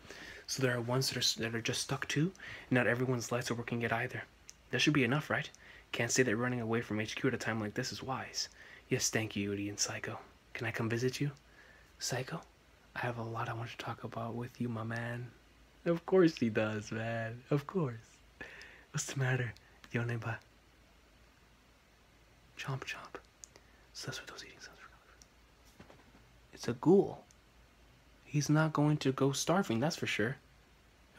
So there are ones that are just stuck too, and not everyone's lights are working yet either. That should be enough, right? Can't say that running away from HQ at a time like this is wise. Yes, thank you, Yuri and Saiko. Can I come visit you? Saiko, I have a lot I want to talk about with you, my man. Of course he does, man. Of course. What's the matter? Yoneba. Chomp chomp. So that's what those eating sounds are. It's a ghoul. He's not going to go starving, that's for sure.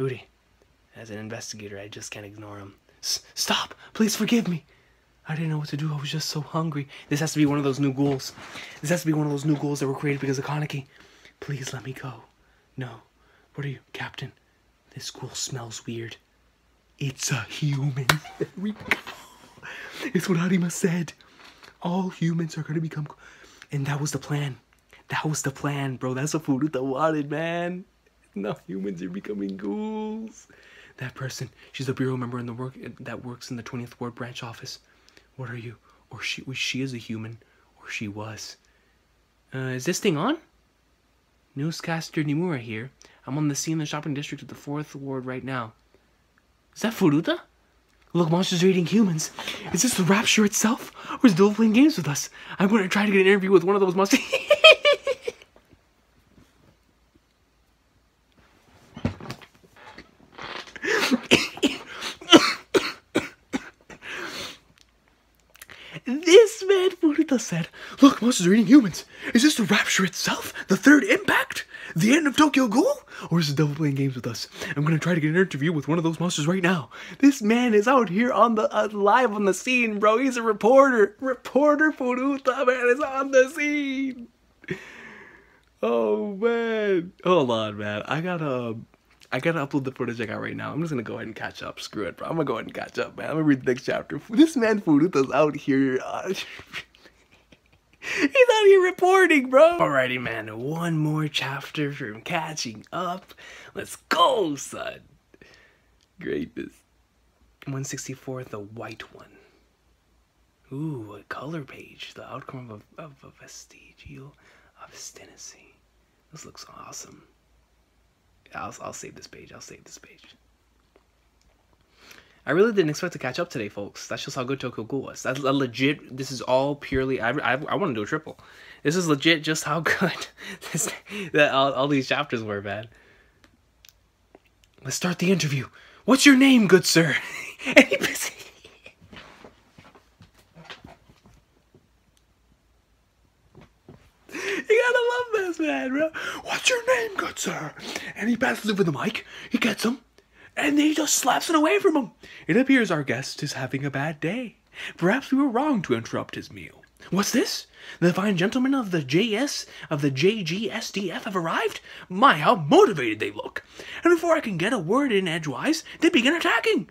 Udi, as an investigator, I just can't ignore him. Stop! Please forgive me! I didn't know what to do, I was just so hungry. This has to be one of those new ghouls. This has to be one of those new ghouls that were created because of Kaneki. Please let me go. No. What are you, Captain? This ghoul smells weird. It's a human. There we go. It's what Harima said. All humans are going to become... And that was the plan. That was the plan, bro. That's what Furuta wanted, man. Now humans are becoming ghouls. That person, she's a bureau member in the that works in the 20th Ward branch office. What are you? Or she is a human. Or she was. Is this thing on? Newscaster Nimura here. I'm on the scene in the shopping district of the 4th Ward right now. Is that Furuta? Look, monsters are eating humans. Is this the rapture itself? Or is Devil playing games with us? I'm going to try to get an interview with one of those monsters. This man Furuta said, look, monsters are eating humans. Is this the rapture itself? The third impact? The end of Tokyo Ghoul? Or is the devil playing games with us? I'm going to try to get an interview with one of those monsters right now. This man is out here on the live on the scene, bro. He's a reporter. Reporter Furuta, man, is on the scene. Oh, man. Hold on, man. I gotta upload the footage I got right now. I'm just gonna go ahead and catch up. Screw it, bro. I'm gonna go ahead and catch up, man. I'm gonna read the next chapter. This man Furuta's out here. He's out here reporting, bro. Alrighty, man. One more chapter from catching up. Let's go, son. Greatness. 164, the white one. Ooh, a color page. The outcome of a vestigial obstinacy. This looks awesome. I'll save this page. I'll save this page. I really didn't expect to catch up today, folks. That's just how good Tokyo Ghoul was. That's a legit. This is all purely. I want to do a triple. This is legit. Just how good that all these chapters were, man. Let's start the interview. What's your name, good sir? And he You gotta love this, man, bro. What's your name, good sir? And he passes over the mic. He gets him. And he just slaps it away from him. It appears our guest is having a bad day. Perhaps we were wrong to interrupt his meal. What's this? The fine gentlemen of the JGSDF have arrived? My, how motivated they look. And before I can get a word in edgewise, they begin attacking.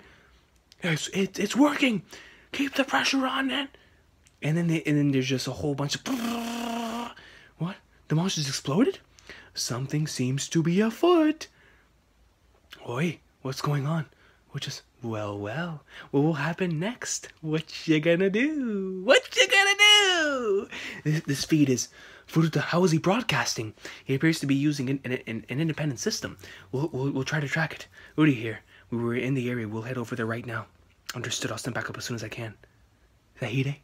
Yes, it's working. Keep the pressure on, man. And then there's just a whole bunch of... What? The monsters exploded? Something seems to be afoot. Oi, what's going on? Well, what will happen next? What you gonna do? What you gonna do? This feed is... Furuta, how is he broadcasting? He appears to be using an independent system. We'll try to track it. Udi here. We were in the area. We'll head over there right now. Understood. I'll stand back up as soon as I can. Is that Hide?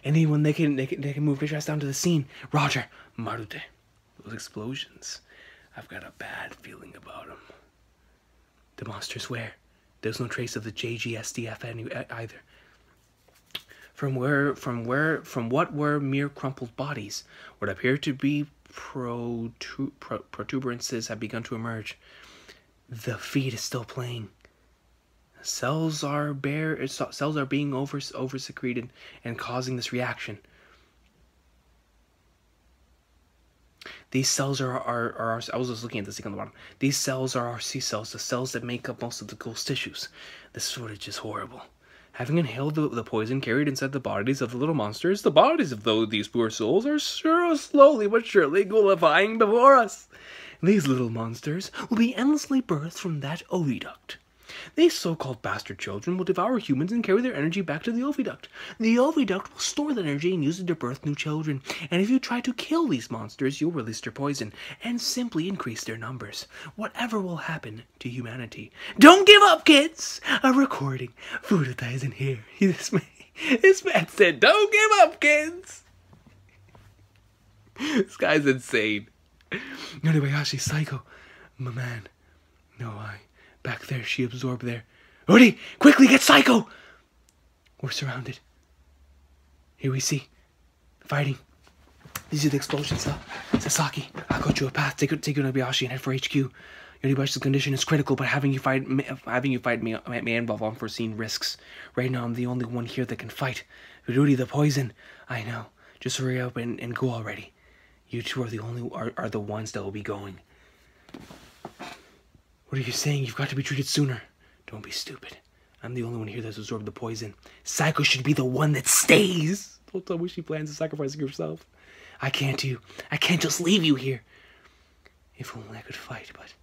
Anyone they can move their ass down to the scene. Roger. Marute. Those explosions. I've got a bad feeling about them. The monsters where? There's no trace of the JGSDF either. From what were mere crumpled bodies, what appear to be protuberances have begun to emerge. The feed is still playing. Cells are being over secreted and causing this reaction. These cells are I was just looking at this thing on the bottom. These cells are RC cells, the cells that make up most of the ghoul's tissues. This footage is horrible. Having inhaled the poison carried inside the bodies of the little monsters, the bodies of these poor souls are sure slowly but surely ghoulifying before us. These little monsters will be endlessly birthed from that oviduct. These so-called bastard children will devour humans and carry their energy back to the oviduct. The oviduct will store that energy and use it to birth new children. And if you try to kill these monsters, you'll release their poison and simply increase their numbers. Whatever will happen to humanity. Don't give up, kids! A recording. Furuta isn't here. This man said, don't give up, kids. This guy's insane. Yonebayashi, Saiko, my man. No, back there, she absorbed there. Uri, quickly get Saiko! We're surrounded. Here we see. Fighting. These are the explosions, huh? Sasaki, I'll cut you a path. Take Yonebayashi and head for HQ. Yonebayashi's condition is critical, but having you fight may involve unforeseen risks. Right now, I'm the only one here that can fight. Ruri, the poison. I know. Just hurry up and go already. You two are the ones that will be going. What are you saying? You've got to be treated sooner. Don't be stupid. I'm the only one here that's absorbed the poison. Saiko should be the one that stays. Don't tell me she plans on sacrificing herself. I can't just leave you here. If only I could fight, but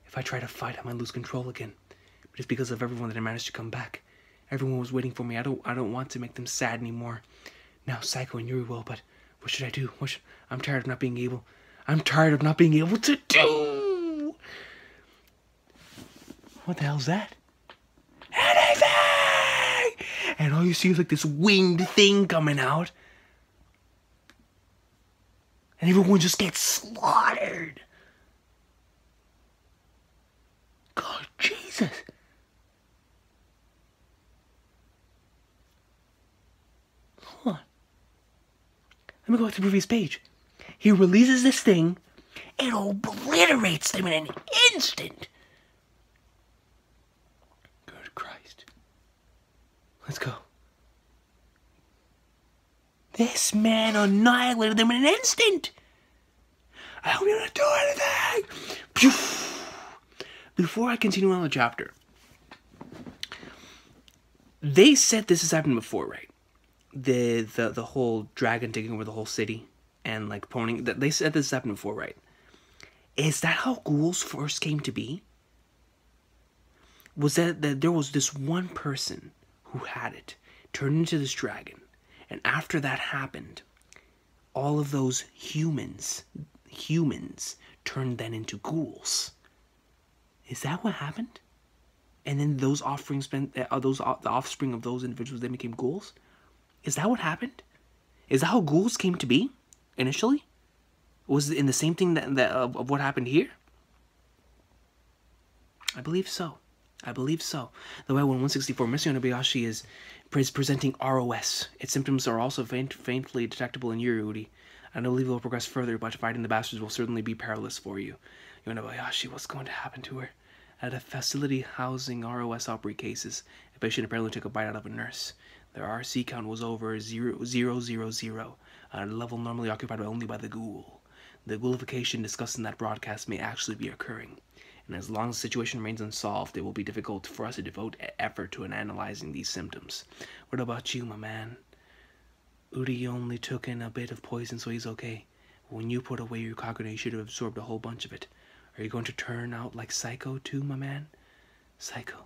if I try to fight, I might lose control again. But it's because of everyone that I managed to come back. Everyone was waiting for me. I don't want to make them sad anymore. Now Saiko and Yuri will, but what should I do? I'm tired of not being able to do. What the hell's that? Anything! And all you see is like this winged thing coming out. And everyone just gets slaughtered. God, Jesus. Hold on. Let me go back to the previous page. He releases this thing. It obliterates them in an instant. Good Christ. Let's go. This man annihilated them in an instant. I don't need to do anything. Pew! Before I continue on the chapter, they said this has happened before, right? The whole dragon taking over the whole city and like poning. They said this has happened before, right? Is that how ghouls first came to be? Was that there was this one person who had it, turned into this dragon, and after that happened, all of those humans turned then into ghouls. Is that what happened? And then those the offspring of those individuals, they became ghouls? Is that what happened? Is that how ghouls came to be initially? Was it in the same thing of what happened here? I believe so. The way 164, Mr. Yonebayashi is presenting ROS. Its symptoms are also faintly detectable in Yuri. I don't believe it will progress further, but fighting the bastards will certainly be perilous for you. Yonebayashi, what's going to happen to her? At a facility housing ROS outbreak cases, a patient apparently took a bite out of a nurse. Their RC count was over 000, a level normally occupied only by the ghoul. The ghoulification discussed in that broadcast may actually be occurring. And as long as the situation remains unsolved, it will be difficult for us to devote effort to analyzing these symptoms. What about you, my man? Uri only took in a bit of poison, so he's okay. When you put away your Kagune, you should have absorbed a whole bunch of it. Are you going to turn out like Saiko too, my man? Saiko,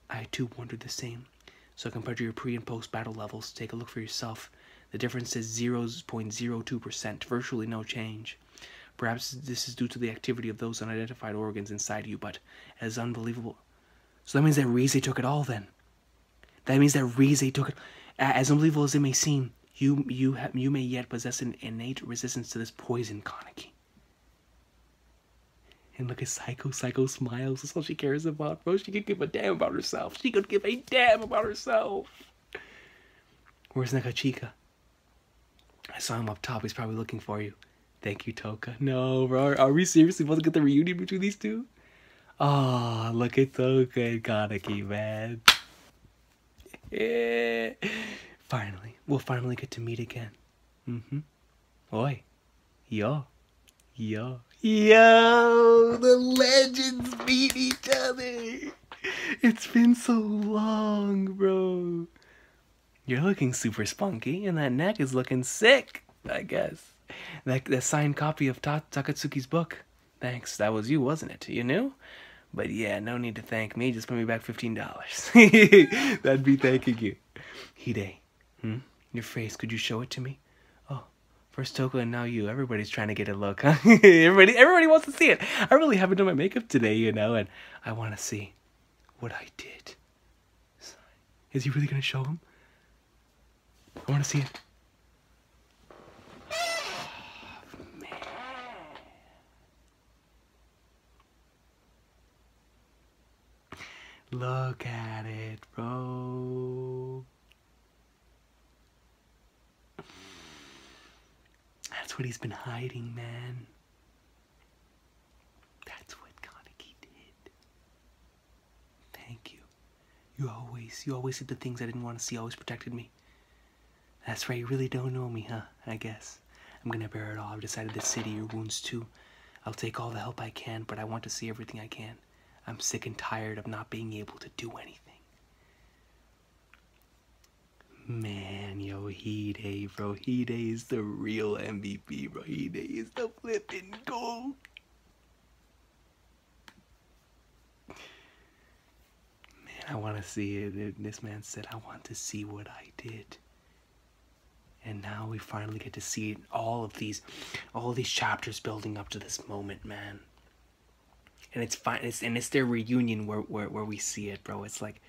I too wondered the same. So compared to your pre- and post-battle levels, take a look for yourself. The difference is 0.02%, virtually no change. Perhaps this is due to the activity of those unidentified organs inside you, but it is unbelievable. So that means that Rize took it all then. That means that Rize took it. As unbelievable as it may seem, you may yet possess an innate resistance to this poison, Kaneki. And look at Saiko. Saiko smiles. That's all she cares about, bro. She could give a damn about herself. Where's Nakachika? I saw him up top. He's probably looking for you. Thank you, Toka. No, bro. Are we seriously supposed to get the reunion between these two? Oh, look at Toka and Kaneki, man. Yeah. Finally. We'll finally get to meet again. Oi. Yo. The legends meet each other. It's been so long, bro. You're looking super spunky, and that neck is looking sick, I guess. That signed copy of Takatsuki's book. Thanks, that was you, wasn't it? You knew? But yeah, no need to thank me. Just put me back $15. That'd be thanking you. Hide, your face, could you show it to me? Oh, first Toka and now you. Everybody's trying to get a look, huh? Everybody wants to see it. I really haven't done my makeup today, and I want to see what I did. Is he really going to show him? I want to see it. Look at it, bro. That's what he's been hiding, man. That's what Kaneki did. Thank you. You always did the things I didn't want to see, always protected me. That's right, you really don't know me, huh? I guess. I'm gonna bear it all. I've decided to city your wounds too. I'll take all the help I can, but I want to see everything I can. I'm sick and tired of not being able to do anything. Man, yo, Hide, bro. Hide is the real MVP, bro. Hide is the flipping goal. Man, I want to see it. This man said, I want to see what I did. And now we finally get to see all of these chapters building up to this moment, man. And it's fine. It's their reunion where we see it, bro. It's like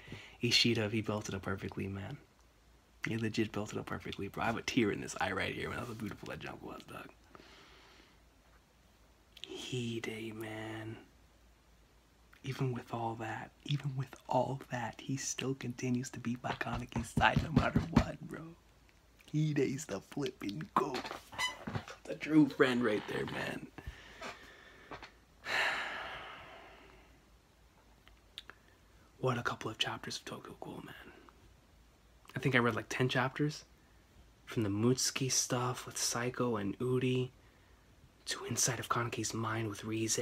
Ishida, he built it up perfectly, man. He legit built it up perfectly, bro. I have a tear in this eye right here, man. That's how beautiful that jump was, dog. Hide, man. Even with all that, he still continues to be by Kaneki's side no matter what, bro. Hide's the flipping goat. The true friend right there, man. What a couple of chapters of Tokyo Ghoul, man. I think I read like 10 chapters. From the Mutsuki stuff with Saiko and Uri, to inside of Kaneki's mind with Rize,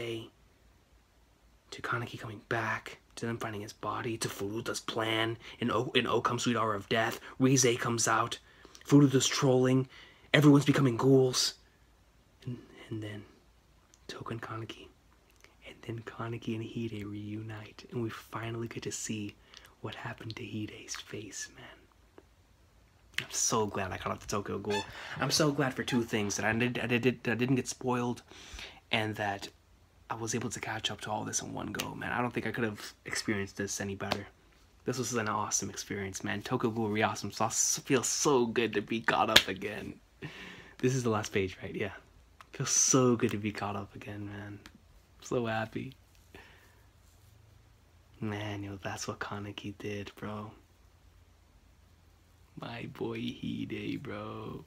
to Kaneki coming back, to them finding his body, to Furuta's plan, in O comes Sweet Hour of Death, Rize comes out, Furuta's trolling, everyone's becoming ghouls, and then Toko and Kaneki. And then Kaneki and Hide reunite, and we finally get to see what happened to Hide's face, man. I'm so glad I caught up to Tokyo Ghoul. I'm so glad for two things: that I didn't get spoiled, and that I was able to catch up to all this in one go, man. I don't think I could have experienced this any better. This was an awesome experience, man. Tokyo Ghoul re-awesome sauce. Feels so good to be caught up again. This is the last page, right? Yeah. Feels so good to be caught up again, man. So happy. Man, yo, that's what Kaneki did, bro. My boy Hide, bro.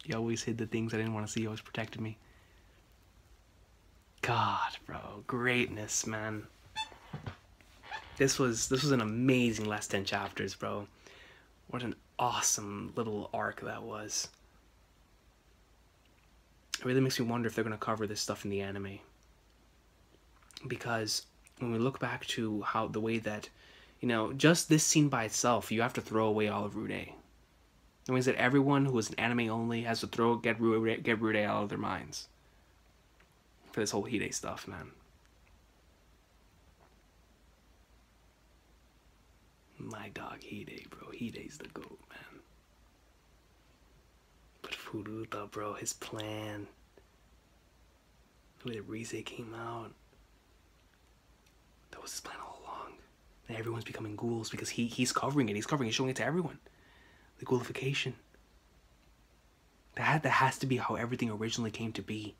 He always hid the things I didn't want to see. He always protected me. God, bro. Greatness, man. This was an amazing last 10 chapters, bro. What an awesome little arc that was. It really makes me wonder if they're going to cover this stuff in the anime. Because when we look back to how the way that, you know, just this scene by itself, you have to throw away all of Rude. It means that everyone who is an anime only has to get Rude out of their minds for this whole Hide stuff, man. My dog Hide, bro. Hide's the GOAT, man. But Furuta, bro, his plan. The way that Rize came out. That was his plan all along. And everyone's becoming ghouls because he's covering it. He's showing it to everyone. The ghoulification. That has to be how everything originally came to be.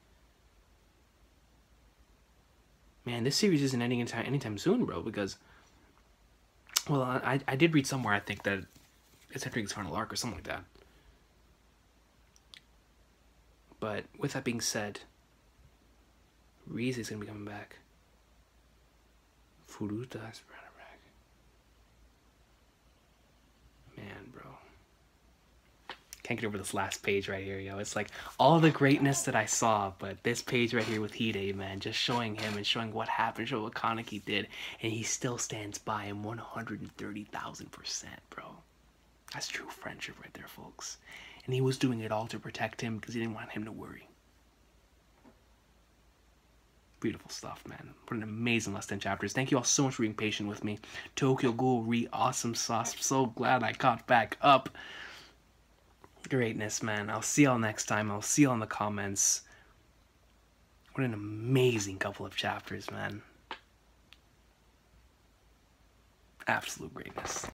Man, this series isn't ending anytime soon, bro, because, well, I did read somewhere, I think, that it's entering its final arc or something like that. But with that being said, Rize is going to be coming back. Furuta is back. Man, bro. Can't get over this last page right here, yo. It's like all the greatness that I saw, but this page right here with Hide, man, just showing him and showing what happened, showing what Kaneki did, and he still stands by him 130,000%, bro. That's true friendship right there, folks. And he was doing it all to protect him because he didn't want him to worry. Beautiful stuff, man. What an amazing last 10 chapters. Thank you all so much for being patient with me. Tokyo Ghoul awesome sauce. I'm so glad I caught back up. Greatness, man. I'll see y'all next time. I'll see y'all in the comments. What an amazing couple of chapters, man. Absolute greatness.